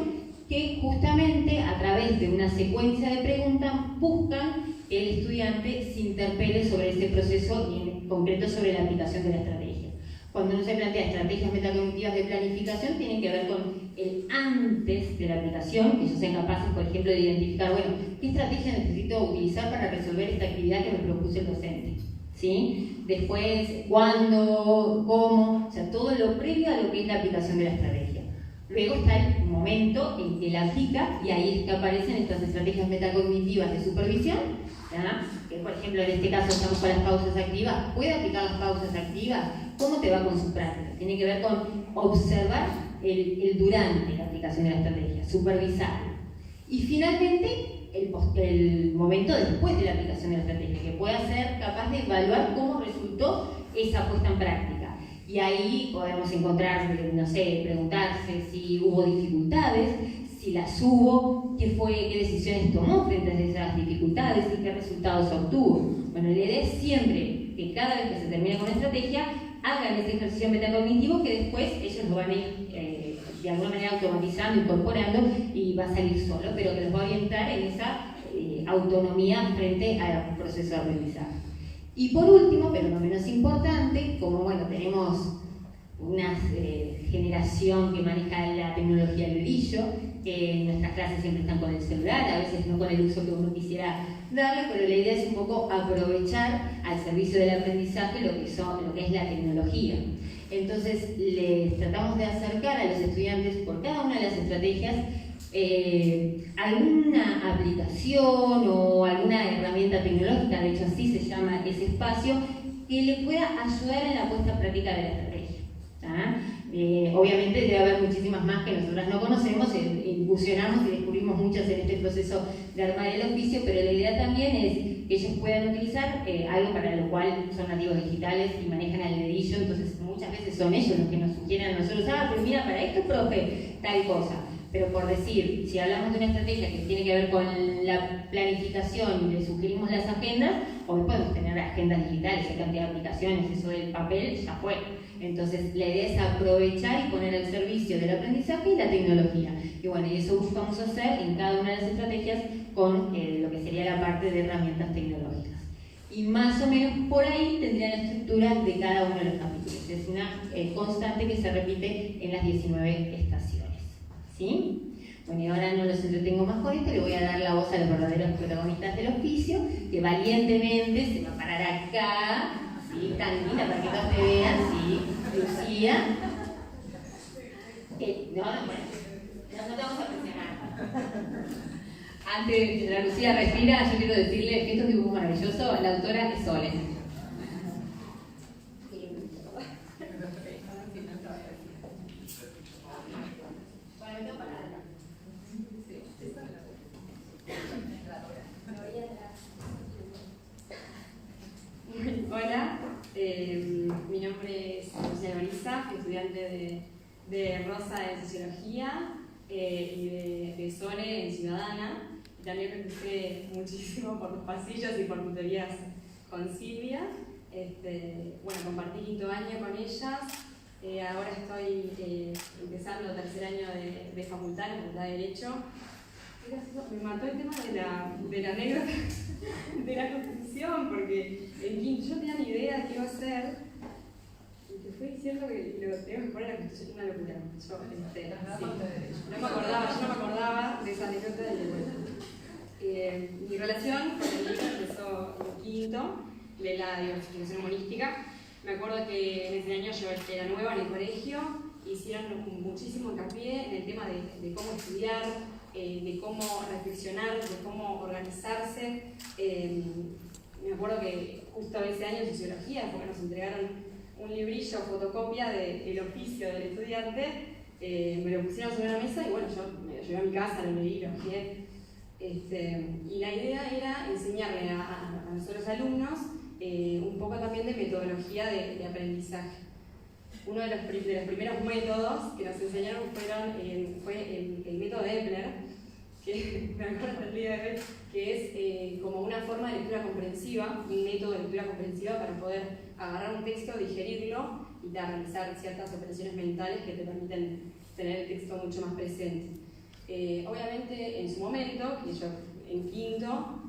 que justamente a través de una secuencia de preguntas buscan que el estudiante se interpele sobre ese proceso y en concreto sobre la aplicación de la estrategia. Cuando uno se plantea estrategias metacognitivas de planificación, tienen que ver con el antes de la aplicación, que ellos sean capaces, por ejemplo, de identificar, bueno, ¿qué estrategia necesito utilizar para resolver esta actividad que me propuso el docente? ¿Sí? Después, ¿cuándo? ¿Cómo? O sea, todo lo previo a lo que es la aplicación de la estrategia. Luego está el momento en que la aplica, y ahí es que aparecen estas estrategias metacognitivas de supervisión, ¿tá? Que por ejemplo en este caso estamos con las pausas activas. ¿Puede aplicar las pausas activas? ¿Cómo te va con su práctica? Tiene que ver con observar el durante la aplicación de la estrategia, supervisar. Y finalmente, el momento después de la aplicación de la estrategia, que pueda ser capaz de evaluar cómo resultó esa puesta en práctica. Y ahí podemos encontrar, no sé, preguntarse si hubo dificultades, si las hubo, qué decisiones tomó frente a esas dificultades y qué resultados obtuvo. Bueno, la idea es siempre que cada vez que se termine con una estrategia, hagan ese ejercicio metacognitivo que después ellos lo van a ir de alguna manera automatizando, incorporando, y va a salir solo, pero que los va a orientar en esa autonomía frente al proceso de aprendizaje. Y por último, pero no menos importante, como bueno, tenemos una generación que maneja la tecnología al dedillo, que en nuestras clases siempre están con el celular, a veces no con el uso que uno quisiera darle, pero la idea es un poco aprovechar al servicio del aprendizaje lo que es la tecnología. Entonces les tratamos de acercar a los estudiantes por cada una de las estrategias alguna aplicación o alguna herramienta tecnológica, de hecho así se llama ese espacio, que le pueda ayudar en la puesta en práctica de la estrategia. Obviamente debe haber muchísimas más que nosotras no conocemos, incursionamos y descubrimos muchas en este proceso de armar el oficio, pero la idea también es que ellos puedan utilizar algo para lo cual son nativos digitales y manejan al dedillo, entonces muchas veces son ellos los que nos sugieren a nosotros, pero mira, para esto, profe, tal cosa. Pero por decir, si hablamos de una estrategia que tiene que ver con la planificación y le sugerimos las agendas, hoy podemos tener agendas digitales, hay cantidad de aplicaciones, eso del papel ya fue. Entonces la idea es aprovechar y poner al servicio del aprendizaje y la tecnología. Y bueno, y eso buscamos hacer en cada una de las estrategias con lo que sería la parte de herramientas tecnológicas. Y más o menos por ahí tendría la estructura de cada uno de los capítulos. Es una constante que se repite en las 19 estaciones. ¿Sí? Bueno, y ahora no los entretengo más con esto, le voy a dar la voz a los verdaderos protagonistas del oficio, que valientemente se va a parar acá, ¿sí? Tan linda para que todos te vean, ¿sí? Lucía. No te vamos a presionar. Antes de la Lucía respira, yo quiero decirle que esto es un dibujo maravilloso, la autora es Sole. Hola, mi nombre es Lucía Albariza, fui estudiante de Rosa en Sociología y de Sole en Ciudadana. También me crucé muchísimo por los pasillos y por tutorías con Silvia. Bueno, compartí quinto año con ellas. Ahora estoy empezando el tercer año de facultad, en la Facultad de Derecho. Me mató el tema de la anécdota de la composición, porque en quinto yo tenía ni idea de qué iba a hacer, y te fui diciendo que lo tenemos que poner en la constitución, una locura. Yo no me acordaba de esa anécdota y bueno. Mi relación con el libro empezó en quinto, de la investigación humanística. Me acuerdo que en ese año yo era nueva en el colegio, hicieron muchísimo hincapié en el tema de cómo estudiar, de cómo reflexionar, de cómo organizarse. Me acuerdo que justo ese año en Sociología, porque nos entregaron un librillo, fotocopia del oficio del estudiante, me lo pusieron sobre la mesa y bueno, yo me lo llevé a mi casa, lo leí, lo bajé. Y la idea era enseñarle a nosotros alumnos un poco también de metodología de aprendizaje. Uno de los primeros métodos que nos enseñaron fue el método de Epler, que me acuerdo hasta el día de hoy, que es como una forma de lectura comprensiva, un método de lectura comprensiva para poder agarrar un texto, digerirlo y realizar ciertas operaciones mentales que te permiten tener el texto mucho más presente. Obviamente en su momento, que yo en quinto,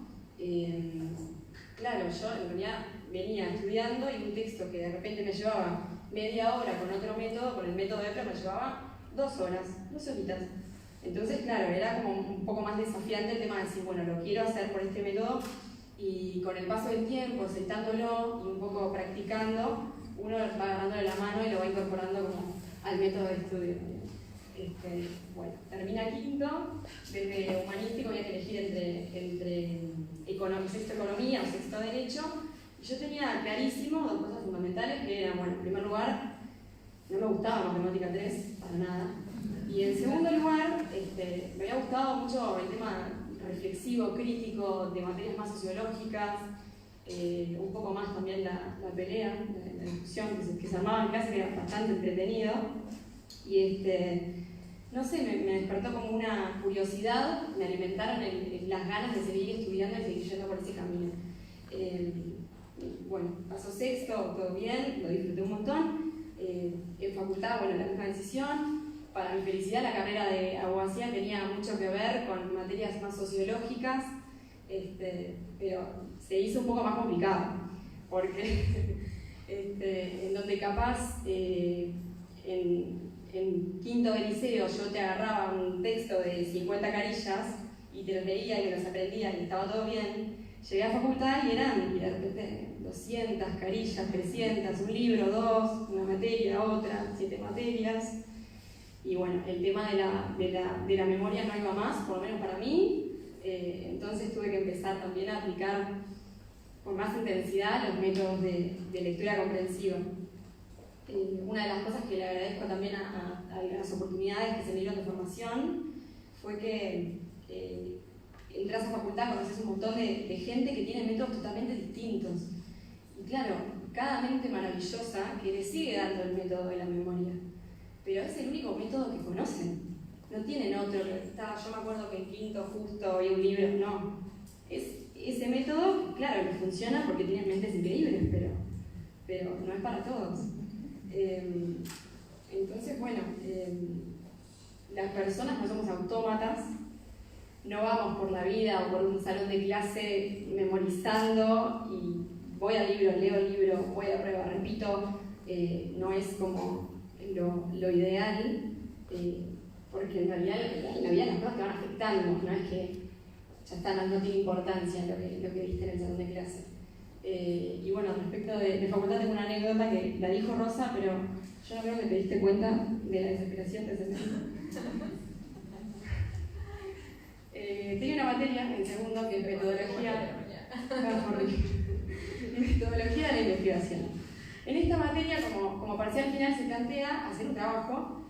claro, yo en realidad venía estudiando y un texto que de repente me llevaba media hora con otro método, con el método de Epler me llevaba 2 horas, 2 horitas. Entonces, claro, era como un poco más desafiante el tema de decir, bueno, lo quiero hacer por este método y con el paso del tiempo, sentándolo y un poco practicando, uno va agarrándole la mano y lo va incorporando como al método de estudio. Bueno, termina quinto, desde humanístico había que elegir entre sexto economía o sexto derecho. Yo tenía clarísimo 2 cosas fundamentales que eran, bueno, en primer lugar, no me gustaba matemática 3, para nada. Y en segundo lugar, me había gustado mucho el tema reflexivo, crítico, de materias más sociológicas, un poco más también la pelea, la discusión que se armaba en clase, que era bastante entretenido. Y no sé, me despertó como una curiosidad, me alimentaron las ganas de seguir estudiando y seguir yendo por ese camino. Bueno, pasó sexto, todo bien, lo disfruté un montón. En facultad, bueno, la misma decisión. Para mi felicidad, la carrera de abogacía tenía mucho que ver con materias más sociológicas, pero se hizo un poco más complicado, porque en donde capaz en quinto de liceo yo te agarraba un texto de 50 carillas y te los leía y me los aprendía y estaba todo bien. Llegué a facultad y eran de repente 200 carillas, 300, un libro, 2, una materia, otra, 7 materias. Y bueno, el tema de la memoria no iba más, por lo menos para mí. Entonces tuve que empezar también a aplicar con más intensidad los métodos de lectura comprensiva. Una de las cosas que le agradezco también a las oportunidades que se me dieron de formación fue que entras a facultad, conoces un montón de gente que tiene métodos totalmente distintos. Y claro, cada mente maravillosa que le sigue dando el método de la memoria. Pero es el único método que conocen. No tienen otro. Yo me acuerdo que en quinto justo había un libro, no. Es ese método, claro, que funciona porque tienen mentes increíbles, pero no es para todos. Entonces, bueno, las personas no somos autómatas, no vamos por la vida o por un salón de clase memorizando y voy al libro, leo el libro, voy a prueba, repito, no es como lo ideal, porque en realidad la vida las cosas te van afectando, no es que ya está, no tiene importancia lo que viste en el salón de clase. Y bueno, respecto de facultad tengo una anécdota que la dijo Rosa, pero yo no creo que te diste cuenta de la desesperación de ese momento. Tenía una materia en segundo que es metodología de la investigación. En esta materia, como parcial final, se plantea hacer un trabajo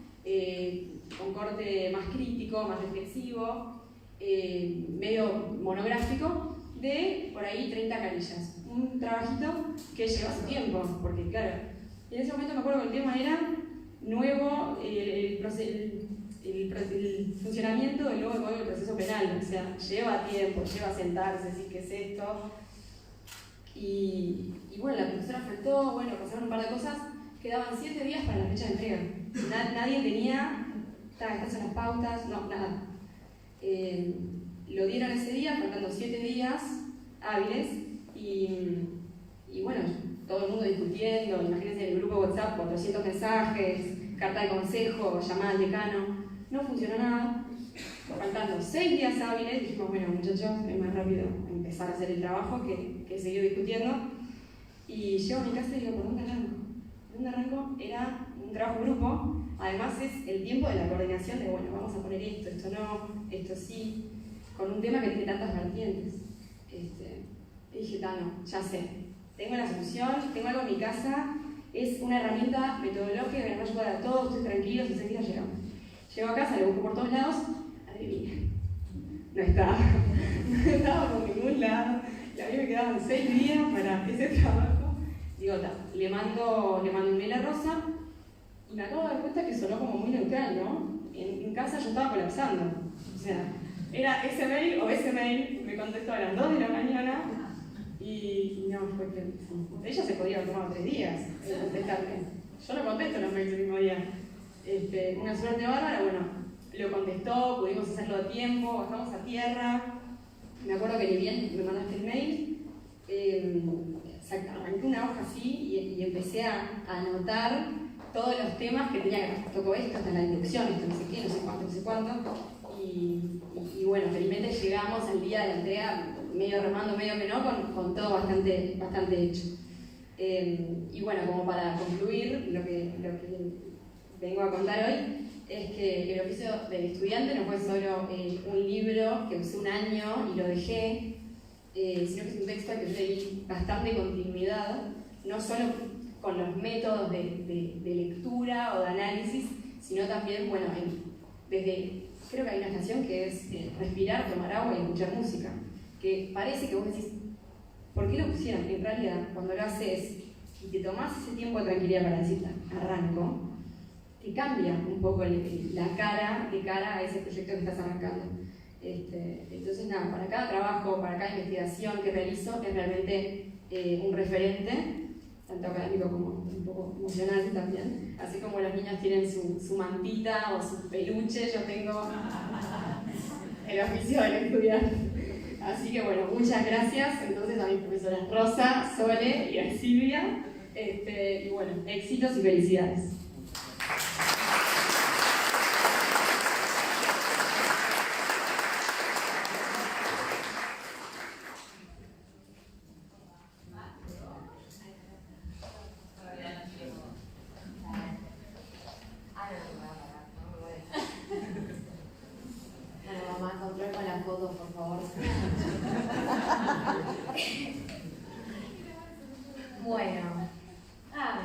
con corte más crítico, más reflexivo, medio monográfico, de por ahí 30 carillas. Un trabajito que lleva su tiempo, porque claro, en ese momento me acuerdo que el tema era nuevo, el funcionamiento del nuevo código del proceso penal, o sea, lleva tiempo, lleva sentarse, decir qué es esto. Y bueno, la profesora faltó, bueno, pasaron un par de cosas, quedaban 7 días para la fecha de entrega. Nadie tenía, estas son las pautas, no, nada. Lo dieron ese día, faltando 7 días hábiles, y bueno, todo el mundo discutiendo, imagínense en el grupo de WhatsApp, 400 mensajes, carta de consejo, llamada al decano, no funcionó nada. Faltando 6 días hábiles, dijimos, bueno muchachos, es más rápido empezar a hacer el trabajo que seguir discutiendo. Y llego a mi casa y digo, ¿por dónde arranco? ¿Por dónde arranco? Era un trabajo en grupo, Además es el tiempo de la coordinación de, bueno, vamos a poner esto, esto no, esto sí, con un tema que tiene tantas vertientes. Y dije, no, ya sé, tengo la solución, tengo algo en mi casa, es una herramienta metodológica que me va a ayudar a todos, estoy tranquilos, enseguida llegamos. Llego a casa, lo busco por todos lados, adivina, no estaba por ningún lado, y a mí me quedaban 6 días para ese trabajo. Digo, le mando un mail a Rosa, y me acabo de dar cuenta que sonó como muy neutral, ¿no? En casa yo estaba colapsando, o sea, era ese mail, me contestó a las 2 de la mañana, y no, fue que ella se podía haber tomado 3 días en contestarme. Yo no contesto los mails el mismo día. Una suerte bárbara, bueno, lo contestó, pudimos hacerlo a tiempo, bajamos a tierra. Me acuerdo que ni bien me mandaste el mail, arranqué una hoja así y empecé a anotar todos los temas que tenía que tocó esto, hasta la inducción, esto no sé qué, no sé cuánto. Y bueno, felizmente llegamos al día de la entrega, medio remando, medio que no, con todo bastante hecho. Y bueno, como para concluir, lo que vengo a contar hoy es que el oficio del estudiante no fue solo un libro que usé un año y lo dejé, sino que es un texto que yo leí bastante continuidad, no solo con los métodos de lectura o de análisis, sino también, bueno, desde, creo que hay una canción que es respirar, tomar agua y escuchar música, que parece que vos decís, ¿por qué lo pusieron? En realidad, cuando lo haces y te tomás ese tiempo de tranquilidad para decir, arranco, te cambia un poco la cara de cara a ese proyecto que estás arrancando. Entonces, nada, para cada trabajo, para cada investigación que realizo, es realmente un referente, tanto académico como un poco emocional también. Así como los niños tienen su mantita o su peluche, yo tengo el oficio del estudiante. Así que bueno, muchas gracias entonces a mis profesoras Rosa, Sole y a Silvia. Y bueno, éxitos y felicidades. Bueno,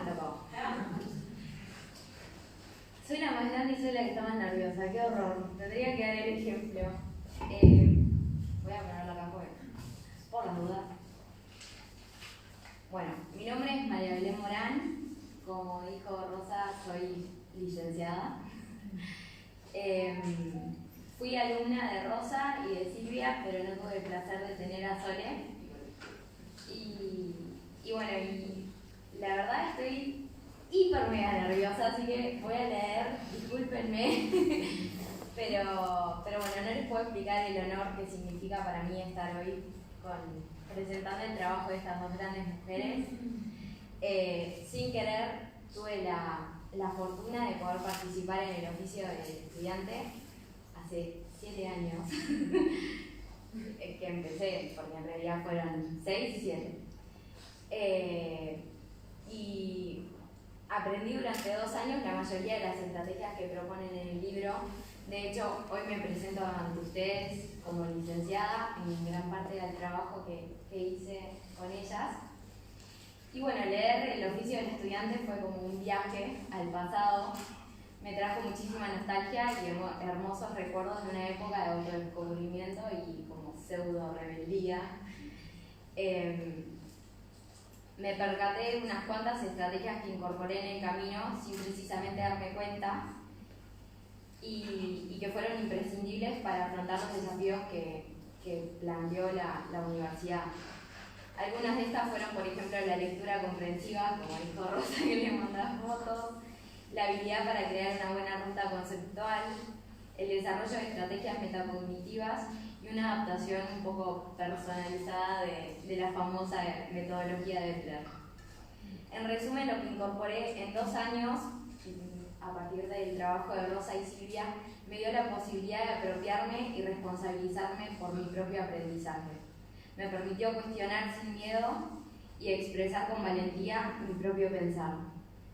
me tocó. Soy la más grande y soy la que está más nerviosa, qué horror. Tendría que dar el ejemplo. Voy a ponerlo acá por las dudas. Bueno, mi nombre es María Belén Morán. Como dijo Rosa, soy licenciada. Fui alumna de Rosa y de Silvia, pero no tuve el placer de tener a Sole. Y bueno, la verdad estoy hiper mega nerviosa, así que voy a leer, discúlpenme, pero bueno, no les puedo explicar el honor que significa para mí estar hoy presentando el trabajo de estas dos grandes mujeres. Sin querer, tuve la fortuna de poder participar en el oficio del estudiante hace 7 años, que empecé, porque en realidad fueron 6 y 7. Y aprendí durante 2 años la mayoría de las estrategias que proponen en el libro. De hecho, hoy me presento ante ustedes como licenciada en gran parte del trabajo que hice con ellas. Y bueno, leer el oficio del estudiante fue como un viaje al pasado. Me trajo muchísima nostalgia y hermosos recuerdos de una época de autodescubrimiento y como pseudo rebeldía. Me percaté de unas cuantas estrategias que incorporé en el camino sin precisamente darme cuenta y que fueron imprescindibles para afrontar los desafíos que planteó la universidad. Algunas de estas fueron, por ejemplo, la lectura comprensiva, como dijo Rosa, que le mandaba fotos, la habilidad para crear una buena ruta conceptual, el desarrollo de estrategias metacognitivas y una adaptación un poco personalizada de la famosa metodología de Blair. En resumen, lo que incorporé en 2 años, a partir del trabajo de Rosa y Silvia, me dio la posibilidad de apropiarme y responsabilizarme por mi propio aprendizaje. Me permitió cuestionar sin miedo y expresar con valentía mi propio pensar.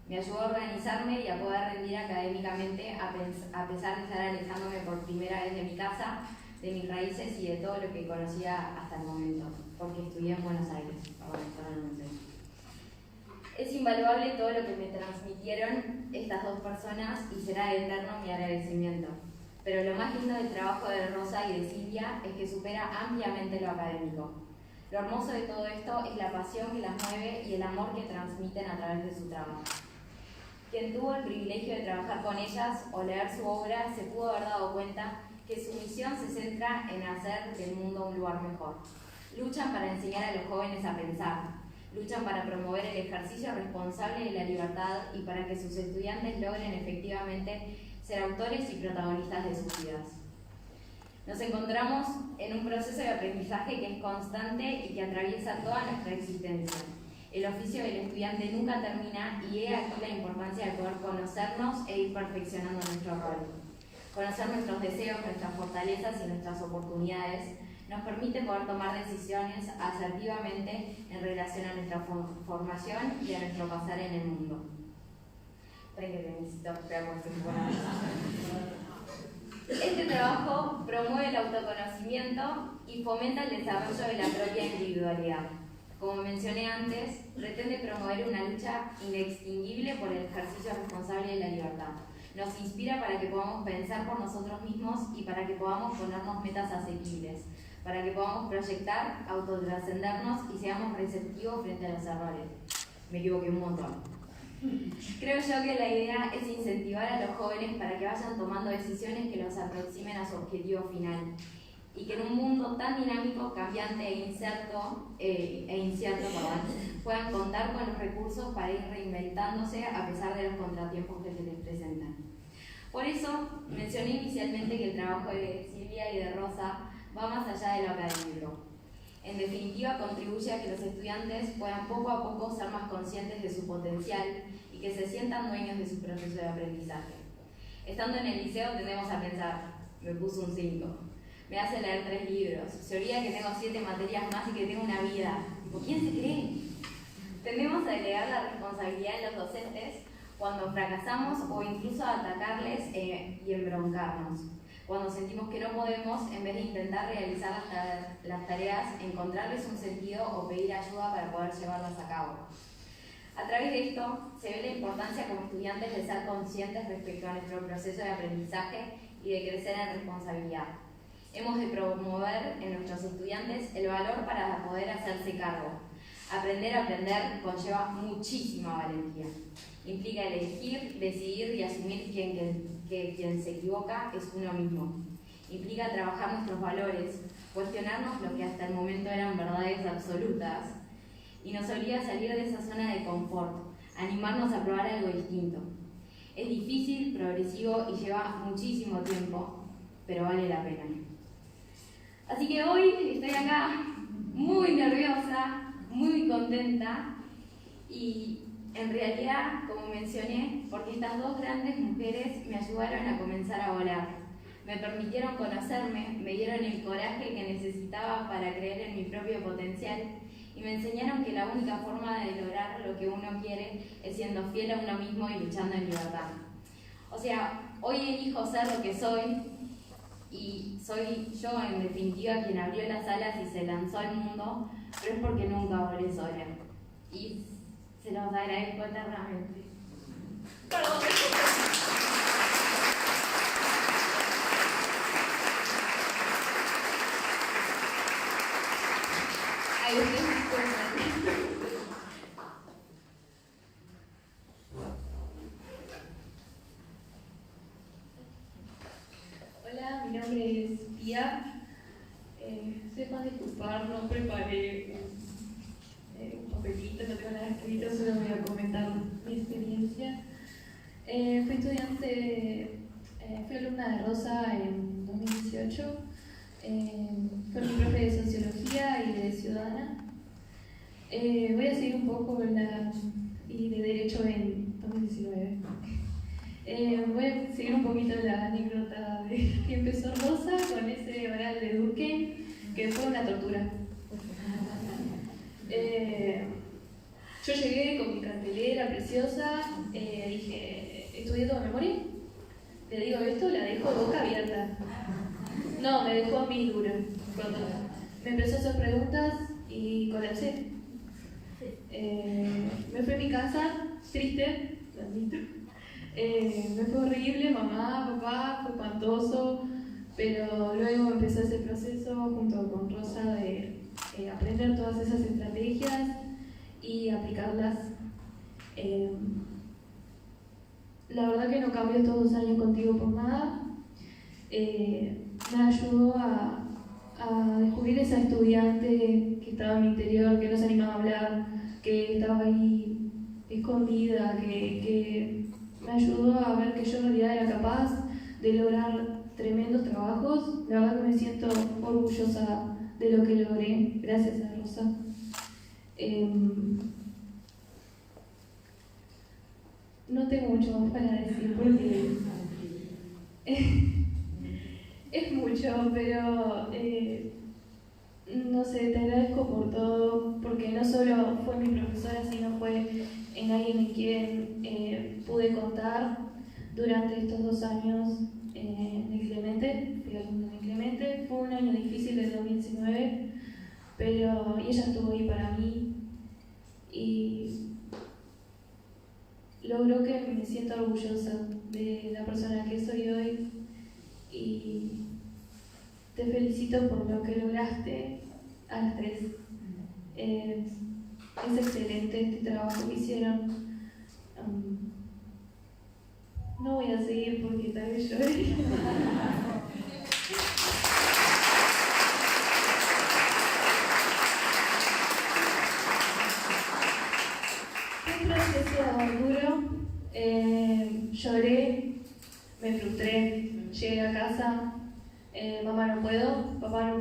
Me ayudó a organizarme y a poder rendir académicamente a pesar de estar alejándome por primera vez de mi casa, de mis raíces y de todo lo que conocía hasta el momento, porque estudié en Buenos Aires. Es invaluable todo lo que me transmitieron estas dos personas y será eterno mi agradecimiento. Pero lo más lindo del trabajo de Rosa y de Silvia es que supera ampliamente lo académico. Lo hermoso de todo esto es la pasión que las mueve y el amor que transmiten a través de su trabajo. Quien tuvo el privilegio de trabajar con ellas o leer su obra se pudo haber dado cuenta que su misión se centra en hacer del mundo un lugar mejor. Luchan para enseñar a los jóvenes a pensar, luchan para promover el ejercicio responsable de la libertad y para que sus estudiantes logren efectivamente ser autores y protagonistas de sus vidas. Nos encontramos en un proceso de aprendizaje que es constante y que atraviesa toda nuestra existencia. El oficio del estudiante nunca termina y he aquí la importancia de poder conocernos e ir perfeccionando nuestro rol. Conocer nuestros deseos, nuestras fortalezas y nuestras oportunidades nos permite poder tomar decisiones asertivamente en relación a nuestra formación y a nuestro pasar en el mundo. Este trabajo promueve el autoconocimiento y fomenta el desarrollo de la propia individualidad. Como mencioné antes, pretende promover una lucha inextinguible por el ejercicio responsable de la libertad. Nos inspira para que podamos pensar por nosotros mismos y para que podamos ponernos metas asequibles, para que podamos proyectar, autotrascendernos y seamos receptivos frente a los errores. Me equivoqué un montón. Creo yo que la idea es incentivar a los jóvenes para que vayan tomando decisiones que los aproximen a su objetivo final y que en un mundo tan dinámico, cambiante e incierto, puedan contar con los recursos para ir reinventándose a pesar de los contratiempos que se les presentan. Por eso mencioné inicialmente que el trabajo de Silvia y de Rosa va más allá de lo académico. En definitiva, contribuye a que los estudiantes puedan poco a poco ser más conscientes de su potencial y que se sientan dueños de su proceso de aprendizaje. Estando en el liceo tendemos a pensar, me puso un 5, me hace leer 3 libros, se olvida que tengo 7 materias más y que tengo una vida. ¿Quién se cree? Tendemos a delegar la responsabilidad en los docentes cuando fracasamos o incluso a atacarles y embroncarnos. Cuando sentimos que no podemos, en vez de intentar realizar las tareas, encontrarles un sentido o pedir ayuda para poder llevarlas a cabo. A través de esto, se ve la importancia como estudiantes de ser conscientes respecto a nuestro proceso de aprendizaje y de crecer en responsabilidad. Hemos de promover en nuestros estudiantes el valor para poder hacerse cargo. Aprender a aprender conlleva muchísima valentía. Implica elegir, decidir y asumir que quien se equivoca es uno mismo. Implica trabajar nuestros valores, cuestionarnos lo que hasta el momento eran verdades absolutas y nos obliga a salir de esa zona de confort, animarnos a probar algo distinto. Es difícil, progresivo y lleva muchísimo tiempo, pero vale la pena. Así que hoy estoy acá muy nerviosa, muy contenta y en realidad, como mencioné, porque estas dos grandes mujeres me ayudaron a comenzar a volar. Me permitieron conocerme, me dieron el coraje que necesitaba para creer en mi propio potencial y me enseñaron que la única forma de lograr lo que uno quiere es siendo fiel a uno mismo y luchando en libertad. O sea, hoy elijo ser lo que soy y soy yo en definitiva quien abrió las alas y se lanzó al mundo, pero es porque nunca volé sola. Y se los agradezco eternamente. Perdón. Ahí ustedes disculpen. Hola, mi nombre es Pia. Sepan disculpar, no preparé un papelito, no tengo nada escrito, solo voy a comentar mi experiencia. Fui alumna de Rosa en 2018. Fue mi profe de Sociología y de Ciudadana. Voy a seguir un poco y de Derecho en 2019. Voy a seguir un poquito la anécdota de que empezó Rosa con ese oral de Duque, que fue una tortura. Yo llegué con mi cartelera preciosa, dije, estudié todo de memoria. Le digo esto, la dejo boca abierta. No, me dejó a mí duro. Cuando me empezó a hacer preguntas y colapsé. Me fui a mi casa, triste, lo admito. Me fue horrible, mamá, papá, fue espantoso, pero luego empezó ese proceso junto con Rosa de aprender todas esas estrategias y aplicarlas. La verdad que no cambió estos 2 años contigo por nada. Me ayudó a descubrir esa estudiante que estaba en mi interior, que no se animaba a hablar, que estaba ahí escondida, que me ayudó a ver que yo en realidad era capaz de lograr tremendos trabajos. La verdad que me siento orgullosa de lo que logré, gracias a Rosa. No tengo mucho más para decir porque es mucho, pero no sé, te agradezco por todo, porque no solo fue mi profesora, sino fue en alguien en quien pude contar durante estos 2 años de Clemente, fui alumna de Clemente. Fue un año difícil del 2019, pero ella estuvo ahí para mí y logró que me sienta orgullosa de la persona que soy hoy y te felicito por lo que lograste a las 3. Es excelente este trabajo que hicieron. No voy a seguir porque tal vez lloré. Fue un proceso duro. Lloré, me frustré, llegué a casa. Mamá no puedo, papá no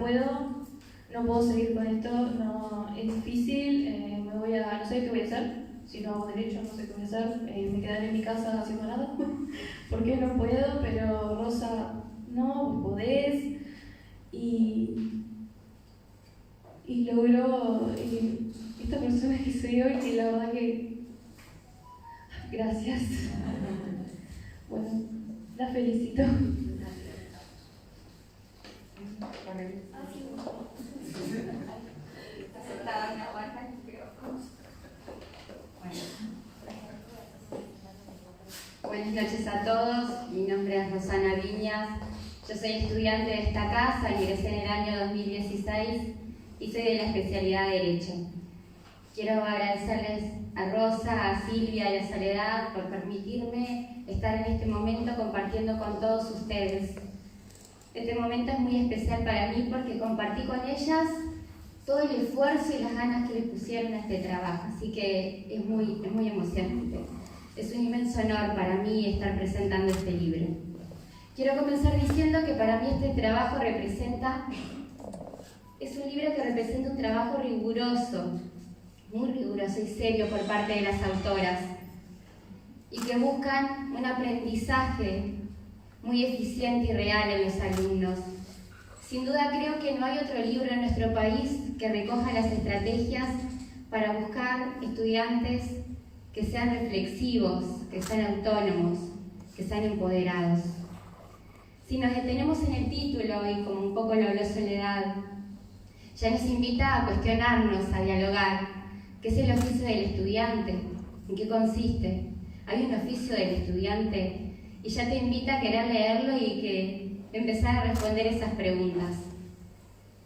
puedo seguir con esto, no, es difícil, no sé qué voy a hacer, si no hago derecho no sé qué voy a hacer, me quedaré en mi casa haciendo nada, porque no puedo, pero Rosa, no, vos podés, y logró esta persona que soy hoy, que la verdad que, gracias, bueno, la felicito. Buenas noches a todos, mi nombre es Rosana Viñas, yo soy estudiante de esta casa, ingresé en el año 2016 y soy de la especialidad de Derecho. Quiero agradecerles a Rosa, a Silvia y a Soledad por permitirme estar en este momento compartiendo con todos ustedes. Este momento es muy especial para mí porque compartí con ellas todo el esfuerzo y las ganas que le pusieron a este trabajo, así que es muy emocionante. Es un inmenso honor para mí estar presentando este libro. Quiero comenzar diciendo que para mí este trabajo es un libro que representa un trabajo riguroso, muy riguroso y serio por parte de las autoras, y que buscan un aprendizaje muy eficiente y real en los alumnos. Sin duda creo que no hay otro libro en nuestro país que recoja las estrategias para buscar estudiantes que sean reflexivos, que sean autónomos, que sean empoderados. Si nos detenemos en el título, y como un poco lo habló Soledad, ya nos invita a cuestionarnos, a dialogar. ¿Qué es el oficio del estudiante? ¿En qué consiste? ¿Hay un oficio del estudiante? Y ya te invita a querer leerlo y que empezar a responder esas preguntas.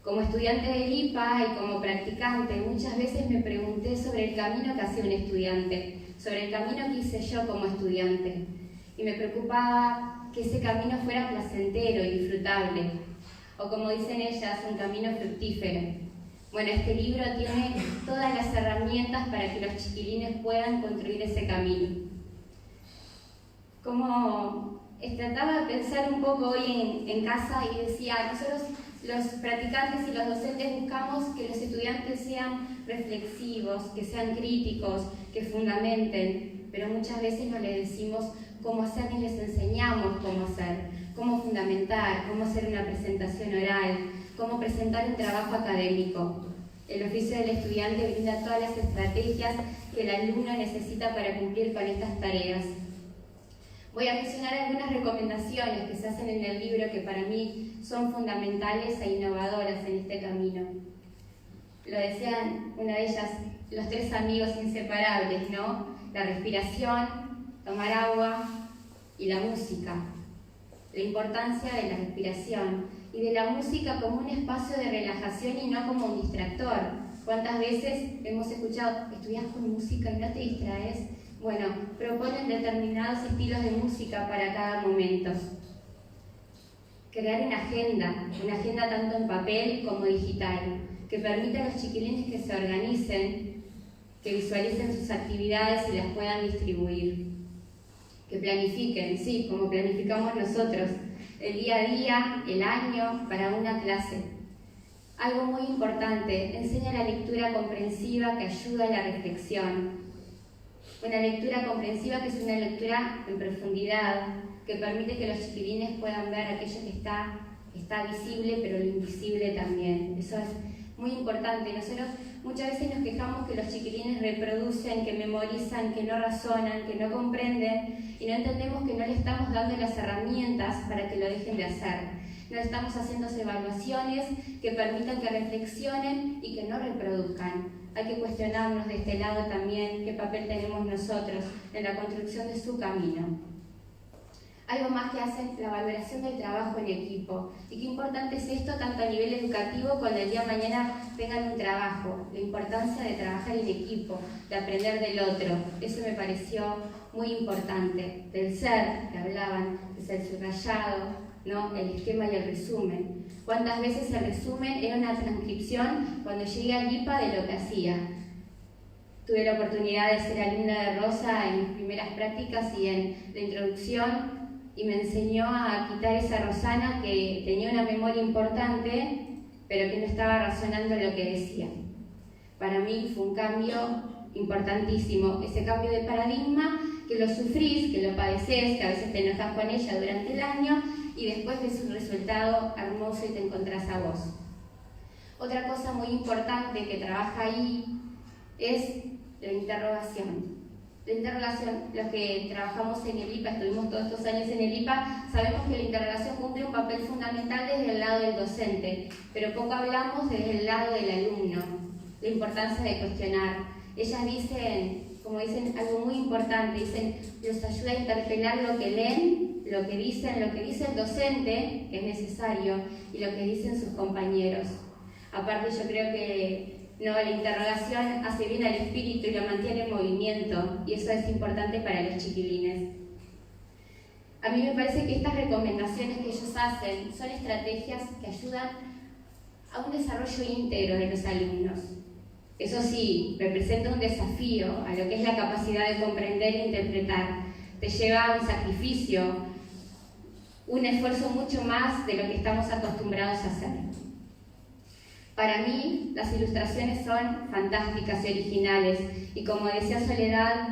Como estudiante del IPA y como practicante, muchas veces me pregunté sobre el camino que hacía un estudiante, sobre el camino que hice yo como estudiante. Y me preocupaba que ese camino fuera placentero y disfrutable, o como dicen ellas, un camino fructífero. Bueno, este libro tiene todas las herramientas para que los chiquilines puedan construir ese camino. Como trataba de pensar un poco hoy en casa y decía, nosotros los practicantes y los docentes buscamos que los estudiantes sean reflexivos, que sean críticos, que fundamenten, pero muchas veces no les decimos cómo hacer ni les enseñamos cómo hacer, cómo fundamentar, cómo hacer una presentación oral, cómo presentar un trabajo académico. El oficio del estudiante brinda todas las estrategias que el alumno necesita para cumplir con estas tareas. Voy a mencionar algunas recomendaciones que se hacen en el libro que para mí son fundamentales e innovadoras en este camino. Lo decían una de ellas, los 3 amigos inseparables, ¿no? La respiración, tomar agua y la música. La importancia de la respiración y de la música como un espacio de relajación y no como un distractor. ¿Cuántas veces hemos escuchado, estudias con música y no te distraes? Bueno, proponen determinados estilos de música para cada momento. Crear una agenda tanto en papel como digital, que permita a los chiquilines que se organicen, que visualicen sus actividades y las puedan distribuir. Que planifiquen, sí, como planificamos nosotros, el día a día, el año, para una clase. Algo muy importante, enseña la lectura comprensiva que ayuda a la reflexión. Una lectura comprensiva que es una lectura en profundidad, que permite que los chiquilines puedan ver aquello que está visible, pero lo invisible también. Eso es muy importante. Nosotros muchas veces nos quejamos que los chiquilines reproducen, que memorizan, que no razonan, que no comprenden, y no entendemos que no le estamos dando las herramientas para que lo dejen de hacer. No estamos haciendo evaluaciones que permitan que reflexionen y que no reproduzcan. Hay que cuestionarnos de este lado también qué papel tenemos nosotros en la construcción de su camino. Algo más que hacen, la valoración del trabajo en equipo. Y qué importante es esto tanto a nivel educativo cuando el día de mañana tengan un trabajo. La importancia de trabajar en equipo, de aprender del otro. Eso me pareció muy importante. Del ser, que hablaban, que es el subrayado, ¿no? El esquema y el resumen. ¿Cuántas veces el resumen era una transcripción cuando llegué al IPA de lo que hacía? Tuve la oportunidad de ser alumna de Rosa en mis primeras prácticas y en la introducción, y me enseñó a quitar esa Rosana que tenía una memoria importante, pero que no estaba razonando lo que decía. Para mí fue un cambio importantísimo, ese cambio de paradigma que lo sufrís, que lo padecés, que a veces te enojas con ella durante el año y después ves un resultado hermoso y te encontrás a vos. Otra cosa muy importante que trabaja ahí es la interrogación. La interrogación, los que trabajamos en el IPA, estuvimos todos estos años en el IPA, sabemos que la interrogación cumple un papel fundamental desde el lado del docente, pero poco hablamos desde el lado del alumno, la importancia de cuestionar. Ellas dicen, como dicen algo muy importante, dicen, los ayuda a interpelar lo que leen, lo que dice el docente, que es necesario, y lo que dicen sus compañeros. Aparte yo creo que la interrogación hace bien al espíritu y lo mantiene en movimiento, y eso es importante para los chiquilines. A mí me parece que estas recomendaciones que ellos hacen son estrategias que ayudan a un desarrollo íntegro de los alumnos. Eso sí, representa un desafío a lo que es la capacidad de comprender e interpretar. Te lleva a un sacrificio, un esfuerzo mucho más de lo que estamos acostumbrados a hacer. Para mí, las ilustraciones son fantásticas y originales, y como decía Soledad,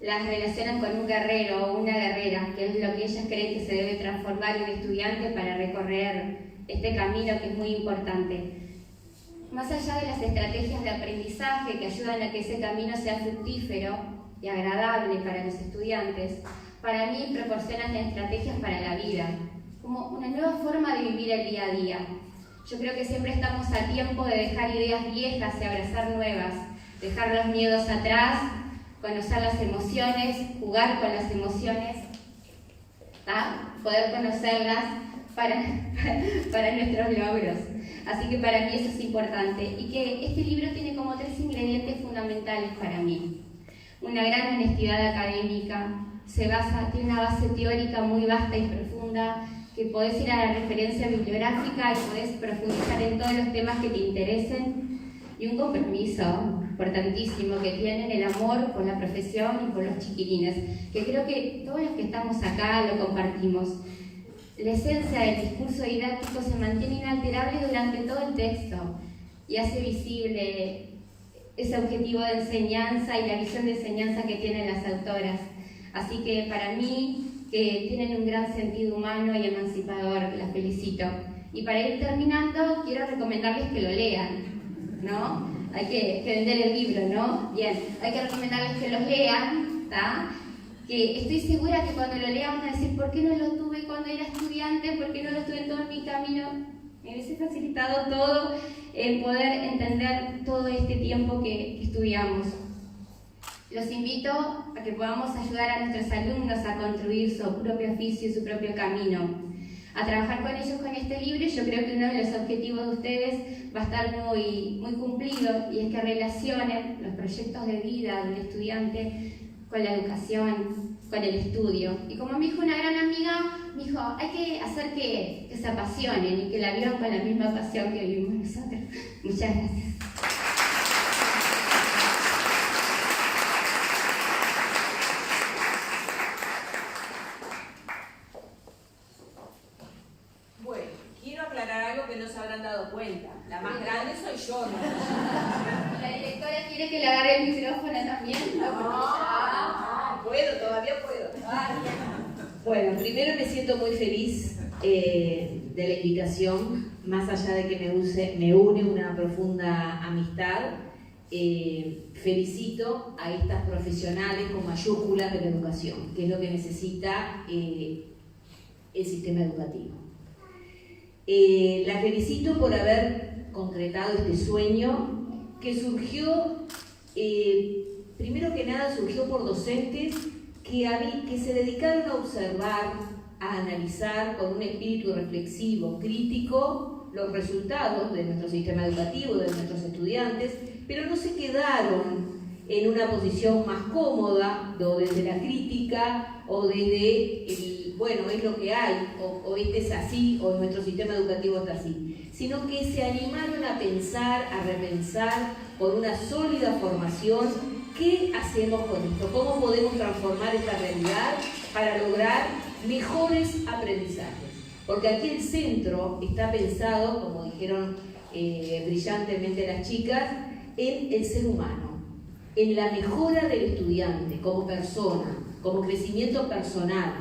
las relacionan con un guerrero o una guerrera, que es lo que ellas creen que se debe transformar en estudiante para recorrer este camino que es muy importante. Más allá de las estrategias de aprendizaje que ayudan a que ese camino sea fructífero y agradable para los estudiantes, para mí proporcionan estrategias para la vida, como una nueva forma de vivir el día a día. Yo creo que siempre estamos a tiempo de dejar ideas viejas y abrazar nuevas, dejar los miedos atrás, conocer las emociones, jugar con las emociones, poder conocerlas para nuestros logros. Así que para mí eso es importante, y que este libro tiene como 3 ingredientes fundamentales para mí. Una gran honestidad académica, tiene una base teórica muy vasta y profunda, que podés ir a la referencia bibliográfica y podés profundizar en todos los temas que te interesen, y un compromiso importantísimo que tienen, el amor por la profesión y por los chiquilines, que creo que todos los que estamos acá lo compartimos. La esencia del discurso didáctico se mantiene inalterable durante todo el texto y hace visible ese objetivo de enseñanza y la visión de enseñanza que tienen las autoras. Así que para mí, que tienen un gran sentido humano y emancipador, las felicito. Y para ir terminando, quiero recomendarles que lo lean, ¿no? Hay que vender el libro, ¿no? Bien, hay que recomendarles que los lean, ¿está? Que estoy segura que cuando lo lean van a decir, ¿por qué no lo tuve cuando era estudiante? ¿Por qué no lo tuve en todo mi camino? Me hubiese facilitado todo el poder entender todo este tiempo que estudiamos. Los invito a que podamos ayudar a nuestros alumnos a construir su propio oficio y su propio camino, a trabajar con ellos con este libro. Y yo creo que uno de los objetivos de ustedes va a estar muy cumplido, y es que relacionen los proyectos de vida del estudiante con la educación, con el estudio. Y como me dijo una gran amiga, me dijo, hay que hacer que se apasionen y que la vivan con la misma pasión que vivimos nosotros. Muchas gracias. Bueno, quiero aclarar algo que no se habrán dado cuenta. La más grande soy yo, ¿no? ¿La directora quiere que le agarre el micrófono también? Puedo, todavía puedo. Bueno, primero me siento muy feliz de la invitación, más allá de que me une una profunda amistad. Felicito a estas profesionales con mayúsculas de la educación, que es lo que necesita el sistema educativo. La felicito por haber concretado este sueño que surgió, primero que nada surgió por docentes que se dedicaron a observar, a analizar con un espíritu reflexivo, crítico, los resultados de nuestro sistema educativo, de nuestros estudiantes, pero no se quedaron en una posición más cómoda, o desde la crítica, o desde el, bueno, es lo que hay, o este es así, o nuestro sistema educativo está así, sino que se animaron a pensar, a repensar, con una sólida formación, ¿qué hacemos con esto? ¿Cómo podemos transformar esta realidad para lograr mejores aprendizajes? Porque aquí el centro está pensado, como dijeron brillantemente las chicas, en el ser humano, en la mejora del estudiante como persona, como crecimiento personal.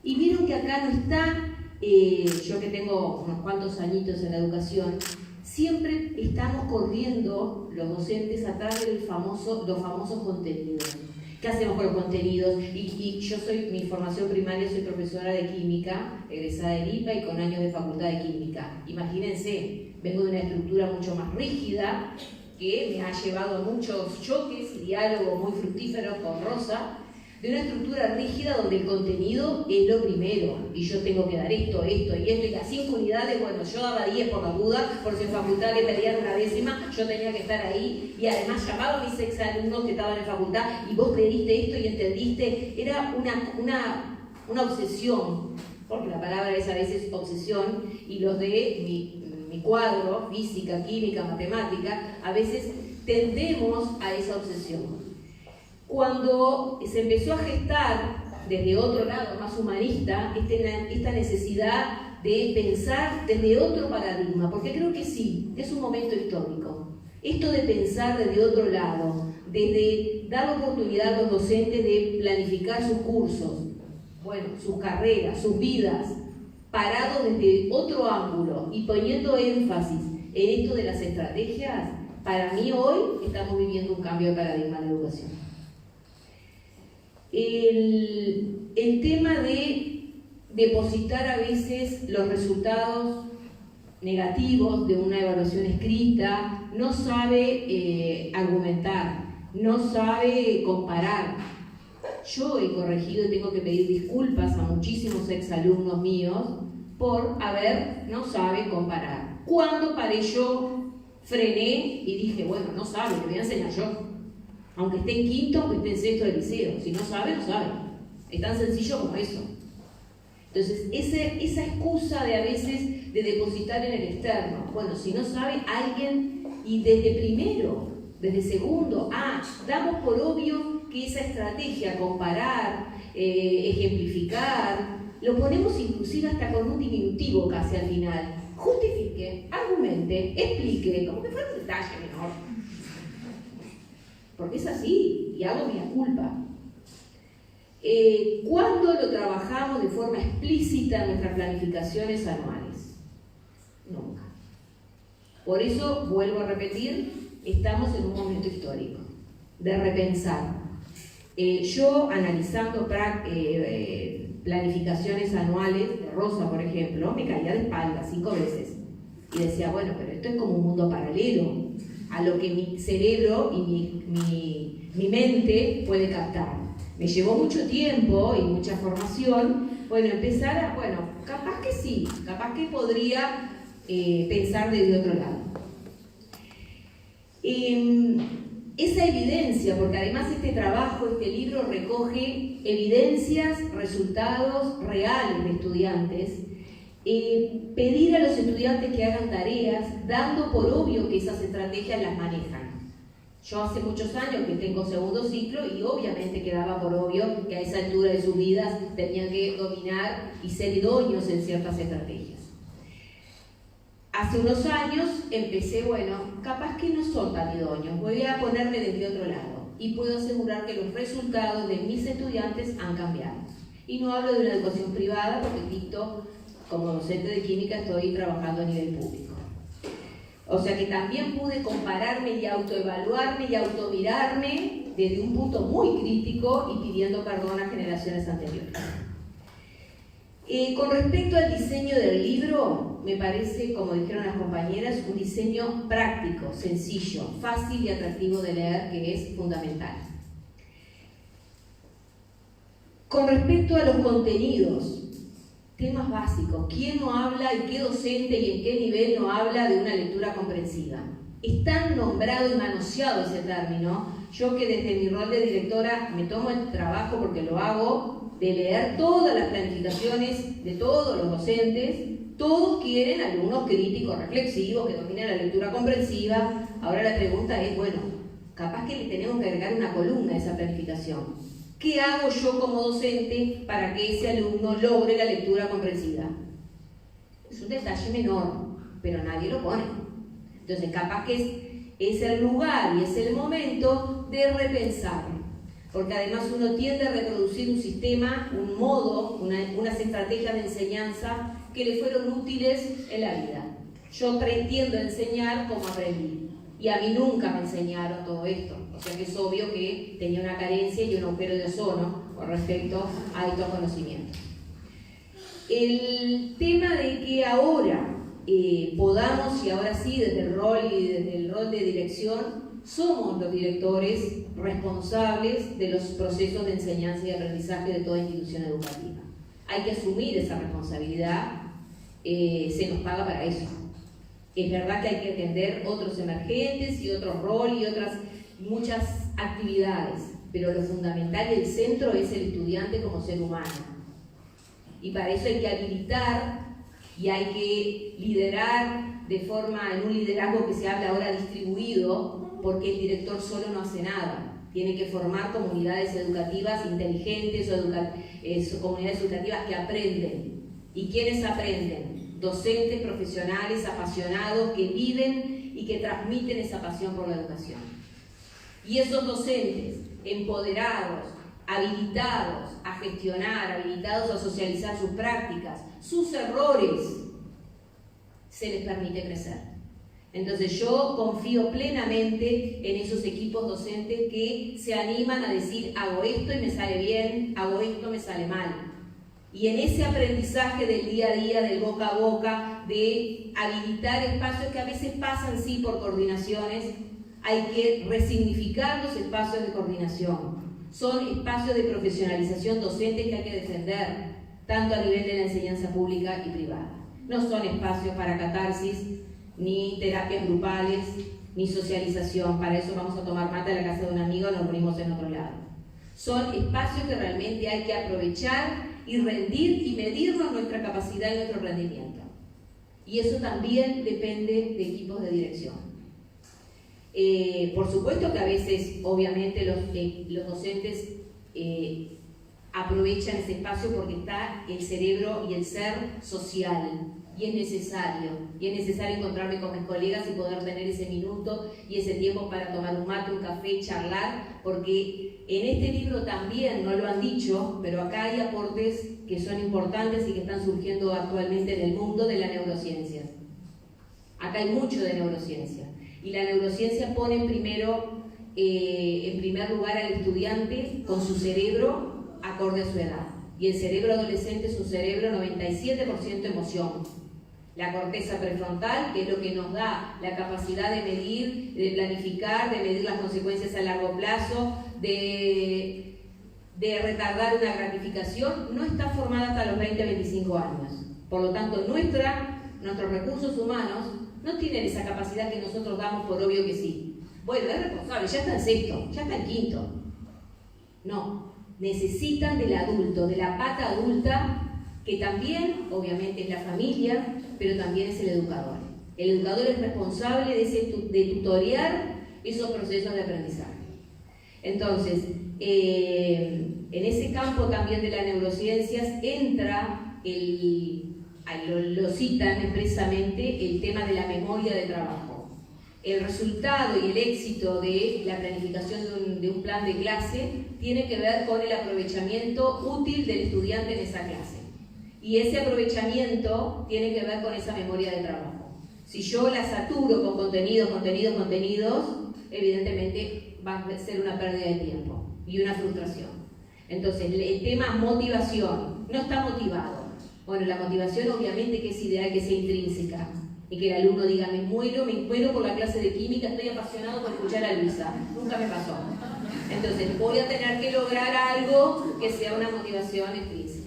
Y vieron que acá no está, yo que tengo unos cuantos añitos en la educación, siempre estamos corriendo los docentes atrás de los famosos contenidos. ¿Qué hacemos con los contenidos? Y yo mi formación primaria, soy profesora de química, egresada del IPA y con años de facultad de química. Imagínense, vengo de una estructura mucho más rígida que me ha llevado a muchos choques y diálogos muy fructíferos con Rosa, de una estructura rígida donde el contenido es lo primero, y yo tengo que dar esto, esto y esto, y las 5 unidades, bueno, yo daba 10 por la duda, por si en facultad le pedían una décima, yo tenía que estar ahí, y además llamaba a mis exalumnos que estaban en facultad, y vos leíste esto y entendiste, era una obsesión, porque la palabra es a veces obsesión, y los de mi cuadro, física, química, matemática, a veces tendemos a esa obsesión. Cuando se empezó a gestar desde otro lado más humanista esta necesidad de pensar desde otro paradigma, porque creo que sí, es un momento histórico. Esto de pensar desde otro lado, desde dar oportunidad a los docentes de planificar sus cursos, bueno, sus carreras, sus vidas, parados desde otro ángulo y poniendo énfasis en esto de las estrategias, para mí hoy estamos viviendo un cambio de paradigma en la educación. El tema de depositar a veces los resultados negativos de una evaluación escrita, no sabe argumentar, no sabe comparar. Yo he corregido y tengo que pedir disculpas a muchísimos exalumnos míos por no sabe comparar. Cuando paré yo, frené y dije, bueno, no sabe, le voy a enseñar yo. Aunque esté en quinto, aunque esté en sexto de liceo. Si no sabe, no sabe. Es tan sencillo como eso. Entonces, esa excusa de a veces de depositar en el externo. Bueno, si no sabe alguien, y desde primero, desde segundo, damos por obvio que esa estrategia, comparar, ejemplificar, lo ponemos inclusive hasta con un diminutivo casi al final. Justifique, argumente, explique, como que fuera un detalle menor. Porque es así, y hago mi culpa. ¿Cuándo lo trabajamos de forma explícita en nuestras planificaciones anuales? Nunca. Por eso, vuelvo a repetir, estamos en un momento histórico de repensar. Yo, analizando planificaciones anuales de Rosa, por ejemplo, me caía de espalda 5 veces y decía, bueno, pero esto es como un mundo paralelo a lo que mi cerebro y mi mente puede captar. Me llevó mucho tiempo y mucha formación, bueno, empezar a, bueno, capaz que sí, capaz que podría pensar desde otro lado. Esa evidencia, porque además este trabajo, este libro recoge evidencias, resultados reales de estudiantes, pedir a los estudiantes que hagan tareas, dando por obvio que esas estrategias las manejan. Yo hace muchos años que tengo segundo ciclo y obviamente quedaba por obvio que a esa altura de sus vidas tenían que dominar y ser idóneos en ciertas estrategias. Hace unos años empecé, bueno, capaz que no son tan idóneos, voy a ponerme desde otro lado y puedo asegurar que los resultados de mis estudiantes han cambiado. Y no hablo de una educación privada porque dicto, como docente de química estoy trabajando a nivel público. O sea que también pude compararme y autoevaluarme y automirarme desde un punto muy crítico y pidiendo perdón a generaciones anteriores. Con respecto al diseño del libro, me parece, como dijeron las compañeras, un diseño práctico, sencillo, fácil y atractivo de leer, que es fundamental. Con respecto a los contenidos, temas básicos. ¿Quién no habla y qué docente y en qué nivel no habla de una lectura comprensiva? Es tan nombrado y manoseado ese término. Yo que desde mi rol de directora me tomo el trabajo, porque lo hago, de leer todas las planificaciones de todos los docentes. Todos quieren alumnos críticos, reflexivos, que dominen la lectura comprensiva. Ahora la pregunta es, bueno, capaz que le tenemos que agregar una columna a esa planificación. ¿Qué hago yo como docente para que ese alumno logre la lectura comprensiva? Es un detalle menor, pero nadie lo pone. Entonces, capaz que es el lugar y es el momento de repensar. Porque además uno tiende a reproducir un sistema, un modo, unas estrategias de enseñanza que le fueron útiles en la vida. Yo tiendo a enseñar como aprendí. Y a mí nunca me enseñaron todo esto. O sea que es obvio que tenía una carencia y un agujero de ozono con respecto a estos conocimientos. El tema de que ahora podamos, y ahora sí, desde el rol de dirección, somos los directores responsables de los procesos de enseñanza y aprendizaje de toda institución educativa. Hay que asumir esa responsabilidad, se nos paga para eso. Es verdad que hay que atender otros emergentes y otro rol y otras muchas actividades, pero lo fundamental y el centro es el estudiante como ser humano. Y para eso hay que habilitar y hay que liderar en un liderazgo que se habla ahora distribuido, porque el director solo no hace nada. Tiene que formar comunidades educativas inteligentes o comunidades educativas que aprenden. ¿Y quiénes aprenden? Docentes, profesionales, apasionados, que viven y que transmiten esa pasión por la educación. Y esos docentes, empoderados, habilitados a gestionar, habilitados a socializar sus prácticas, sus errores, se les permite crecer. Entonces yo confío plenamente en esos equipos docentes que se animan a decir, hago esto y me sale bien, hago esto y me sale mal. Y en ese aprendizaje del día a día, del boca a boca, de habilitar espacios que a veces pasan sí por coordinaciones, hay que resignificar los espacios de coordinación. Son espacios de profesionalización docente que hay que defender, tanto a nivel de la enseñanza pública y privada. No son espacios para catarsis, ni terapias grupales, ni socialización. Para eso vamos a tomar mate a la casa de un amigo, nos reunimos en otro lado. Son espacios que realmente hay que aprovechar y rendir y medirnos nuestra capacidad y nuestro rendimiento. Y eso también depende de equipos de dirección. Por supuesto que a veces, obviamente, los docentes aprovechan ese espacio porque está el cerebro y el ser social. Y es necesario encontrarme con mis colegas y poder tener ese minuto y ese tiempo para tomar un mate, un café, charlar, porque en este libro también, no lo han dicho, pero acá hay aportes que son importantes y que están surgiendo actualmente en el mundo de la neurociencia. Acá hay mucho de neurociencia. Y la neurociencia pone en primer lugar al estudiante con su cerebro acorde a su edad. Y el cerebro adolescente es un cerebro 97% emoción. La corteza prefrontal, que es lo que nos da la capacidad de medir, de planificar, de medir las consecuencias a largo plazo, de retardar una gratificación, no está formada hasta los 20-25 años. Por lo tanto, nuestros recursos humanos no tienen esa capacidad que nosotros damos por obvio que sí. Bueno, es responsable, ya está en sexto, ya está en quinto. No, necesitan del adulto, de la pata adulta, que también, obviamente, es la familia, pero también es el educador. El educador es responsable de tutorear esos procesos de aprendizaje. Entonces, en ese campo también de las neurociencias entra, lo citan expresamente, el tema de la memoria de trabajo. El resultado y el éxito de la planificación de un plan de clase tiene que ver con el aprovechamiento útil del estudiante en esa clase. Y ese aprovechamiento tiene que ver con esa memoria de trabajo. Si yo la saturo con contenidos, evidentemente va a ser una pérdida de tiempo y una frustración. Entonces, el tema motivación, no está motivado. Bueno, la motivación obviamente que es ideal que sea intrínseca y que el alumno diga, me muero por la clase de química, estoy apasionado por escuchar a Luisa. Nunca me pasó. Entonces, voy a tener que lograr algo que sea una motivación extrínseca.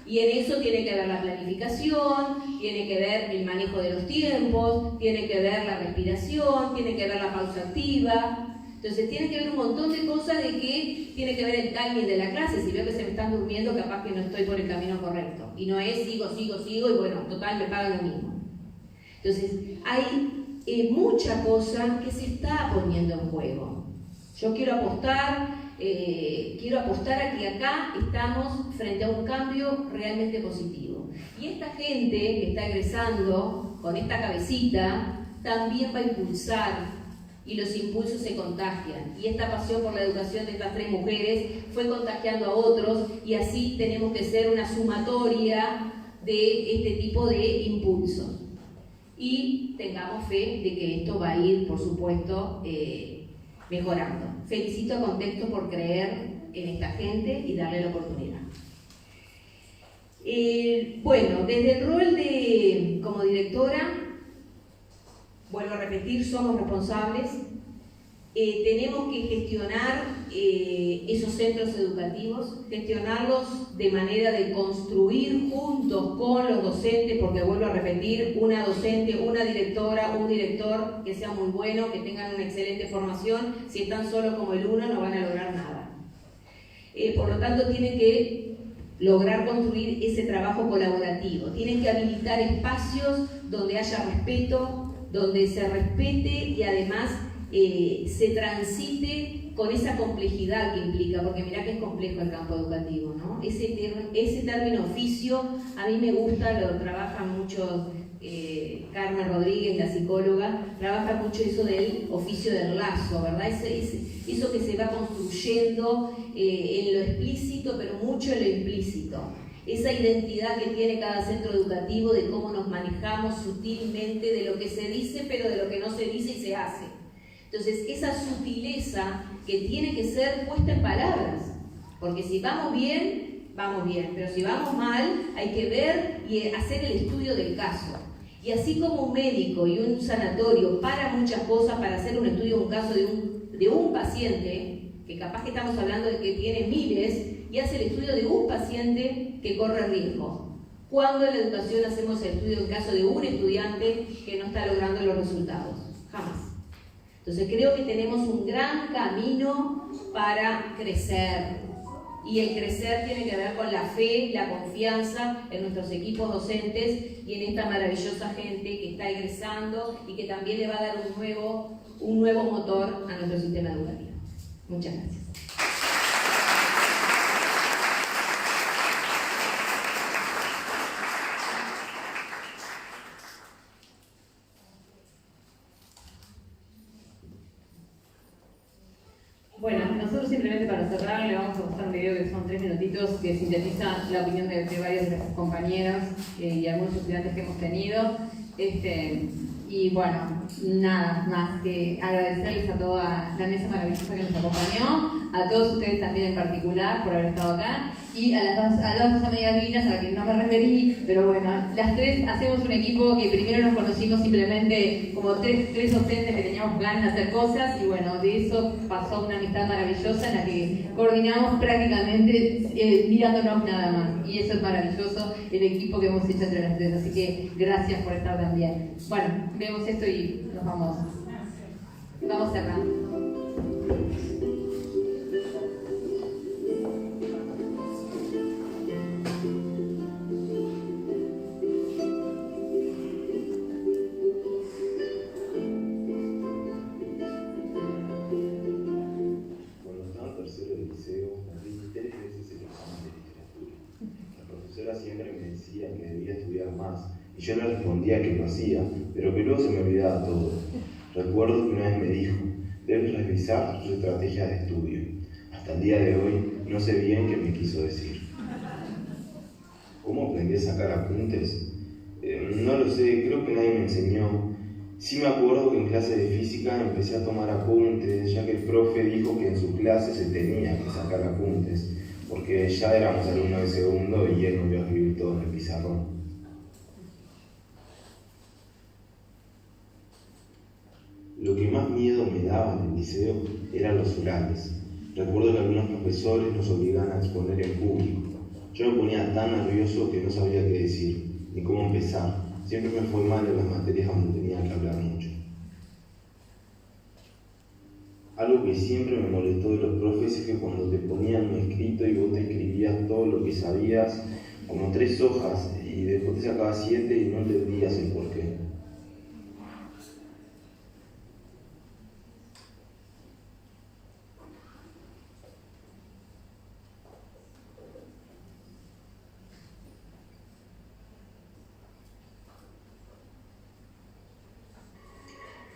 Y en eso tiene que ver la planificación, tiene que ver el manejo de los tiempos, tiene que ver la respiración, tiene que ver la pausa activa. Entonces tiene que ver un montón de cosas de que tiene que ver el timing de la clase. Si veo que se me están durmiendo, capaz que no estoy por el camino correcto. Y no es sigo y bueno, total me pagan lo mismo. Entonces hay mucha cosa que se está poniendo en juego. Yo quiero apostar a que acá estamos frente a un cambio realmente positivo. Y esta gente que está egresando con esta cabecita también va a impulsar, y los impulsos se contagian. Y esta pasión por la educación de estas tres mujeres fue contagiando a otros, y así tenemos que ser una sumatoria de este tipo de impulsos. Y tengamos fe de que esto va a ir, por supuesto, mejorando. Felicito a Contexto por creer en esta gente y darle la oportunidad. Bueno, desde el rol como directora, vuelvo a repetir, somos responsables. Tenemos que gestionar esos centros educativos, gestionarlos de manera de construir juntos con los docentes, porque vuelvo a repetir, una docente, una directora, un director que sea muy bueno, que tengan una excelente formación. Si están solos como el uno, no van a lograr nada. Por lo tanto, tienen que lograr construir ese trabajo colaborativo. Tienen que habilitar espacios donde haya respeto, donde se respete y además se transite con esa complejidad que implica, porque mirá que es complejo el campo educativo, ¿no? Ese término oficio, a mí me gusta, lo trabaja mucho Carmen Rodríguez, la psicóloga, trabaja mucho eso del oficio del lazo, ¿verdad? Eso que se va construyendo en lo explícito, pero mucho en lo implícito. Esa identidad que tiene cada centro educativo de cómo nos manejamos sutilmente de lo que se dice, pero de lo que no se dice y se hace. Entonces, esa sutileza que tiene que ser puesta en palabras, porque si vamos bien, pero si vamos mal, hay que ver y hacer el estudio del caso. Y así como un médico y un sanatorio para muchas cosas, para hacer un estudio de un caso de un paciente, que capaz que estamos hablando de que tiene miles, y hace el estudio de un paciente que corre riesgo. ¿Cuándo en la educación hacemos el estudio del caso de un estudiante que no está logrando los resultados? Jamás. Entonces creo que tenemos un gran camino para crecer. Y el crecer tiene que ver con la fe, la confianza en nuestros equipos docentes y en esta maravillosa gente que está egresando y que también le va a dar un nuevo motor a nuestro sistema educativo. Muchas gracias. Bueno, nosotros simplemente para cerrar le vamos a mostrar un video que son 3 minutitos que sintetiza la opinión de varios de nuestros compañeros y algunos estudiantes que hemos tenido. Y Y bueno, nada más que agradecerles a toda la mesa maravillosa que nos acompañó, a todos ustedes también en particular por haber estado acá, y a las dos amigas divinas a las que no me referí, pero bueno, las tres hacemos un equipo que primero nos conocimos simplemente como tres docentes que teníamos ganas de hacer cosas, y bueno, de eso pasó una amistad maravillosa en la que coordinamos prácticamente mirándonos nada más, y eso es maravilloso, el equipo que hemos hecho entre las tres, así que gracias por estar también. Bueno, vemos esto y nos vamos cerrando. Siempre me decía que debía estudiar más y yo le respondía que lo hacía, pero que luego se me olvidaba todo. Recuerdo que una vez me dijo: debes revisar tus estrategias de estudio. Hasta el día de hoy no sé bien qué me quiso decir. ¿Cómo aprendí a sacar apuntes? No lo sé, creo que nadie me enseñó. Sí me acuerdo que en clase de física empecé a tomar apuntes, ya que el profe dijo que en su clase se tenía que sacar apuntes, porque ya éramos alumnos de segundo y él nos iba a escribir todo en el pizarrón. Lo que más miedo me daba en el liceo eran los orales. Recuerdo que algunos profesores nos obligaban a exponer en público. Yo me ponía tan nervioso que no sabía qué decir, ni cómo empezar. Siempre me fue mal en las materias donde tenía que hablar mucho. Algo que siempre me molestó de los profes es que cuando te ponían un escrito y vos te escribías todo lo que sabías, como 3 hojas, y después te sacabas 7 y no entendías el porqué.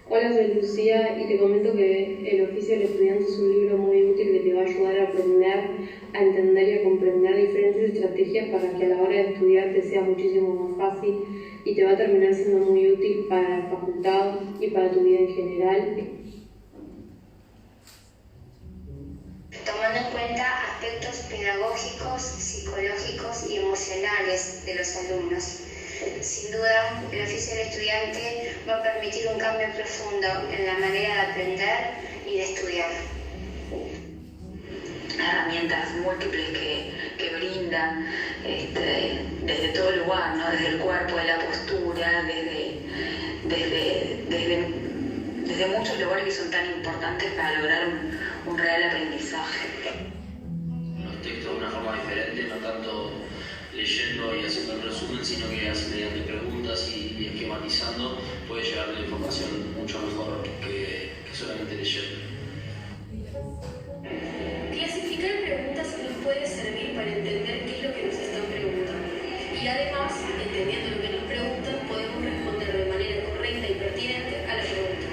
Hola, soy Lucía y te comento que El oficio del estudiante es un libro muy útil que te va a ayudar a aprender, a entender y a comprender diferentes estrategias para que a la hora de estudiar te sea muchísimo más fácil y te va a terminar siendo muy útil para la facultad y para tu vida en general. Tomando en cuenta aspectos pedagógicos, psicológicos y emocionales de los alumnos. Sin duda, el oficio del estudiante va a permitir un cambio profundo en la manera de aprender y de estudiar. Herramientas múltiples que brinda desde todo lugar, ¿no? Desde el cuerpo, de la postura, desde muchos lugares que son tan importantes para lograr un real aprendizaje. Los textos de una forma diferente, no tanto leyendo y haciendo el resumen, sino que mediante preguntas y esquematizando puede llegar la información mucho mejor que solamente leyendo. Clasificar preguntas nos puede servir para entender qué es lo que nos están preguntando. Y además, entendiendo lo que nos preguntan, podemos responder de manera correcta y pertinente a la pregunta.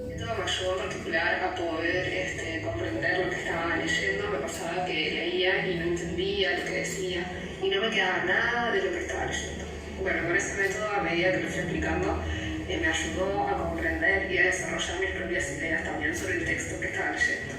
Esto me ayudó en particular a poder comprender lo que estaba leyendo. Me pasaba que leía y no entendía lo que decía y no me quedaba nada de lo que estaba leyendo. Bueno, con ese método, a medida que lo fui aplicando, me ayudó a comprender y a desarrollar mis propias ideas también sobre el texto que estaba leyendo.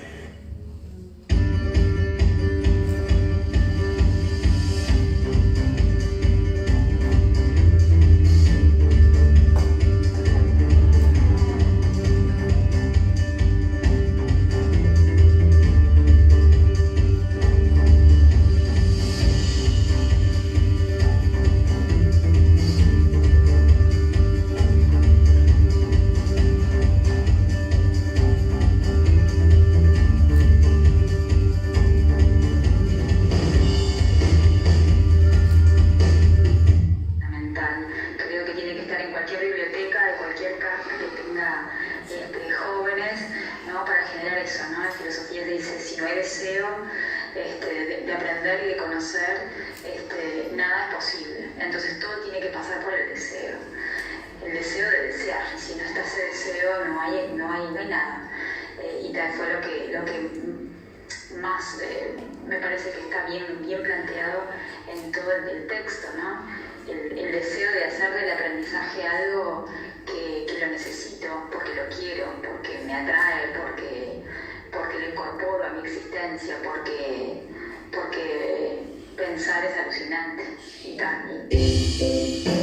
De aprender y de conocer, nada es posible. Entonces todo tiene que pasar por el deseo de desear. Si no está ese deseo, no hay nada. Y tal fue lo que más me parece que está bien planteado en todo el texto, ¿no? el deseo de hacer del aprendizaje algo que lo necesito, porque lo quiero, porque me atrae, porque lo incorporo a mi existencia, porque pensar es alucinante y tal.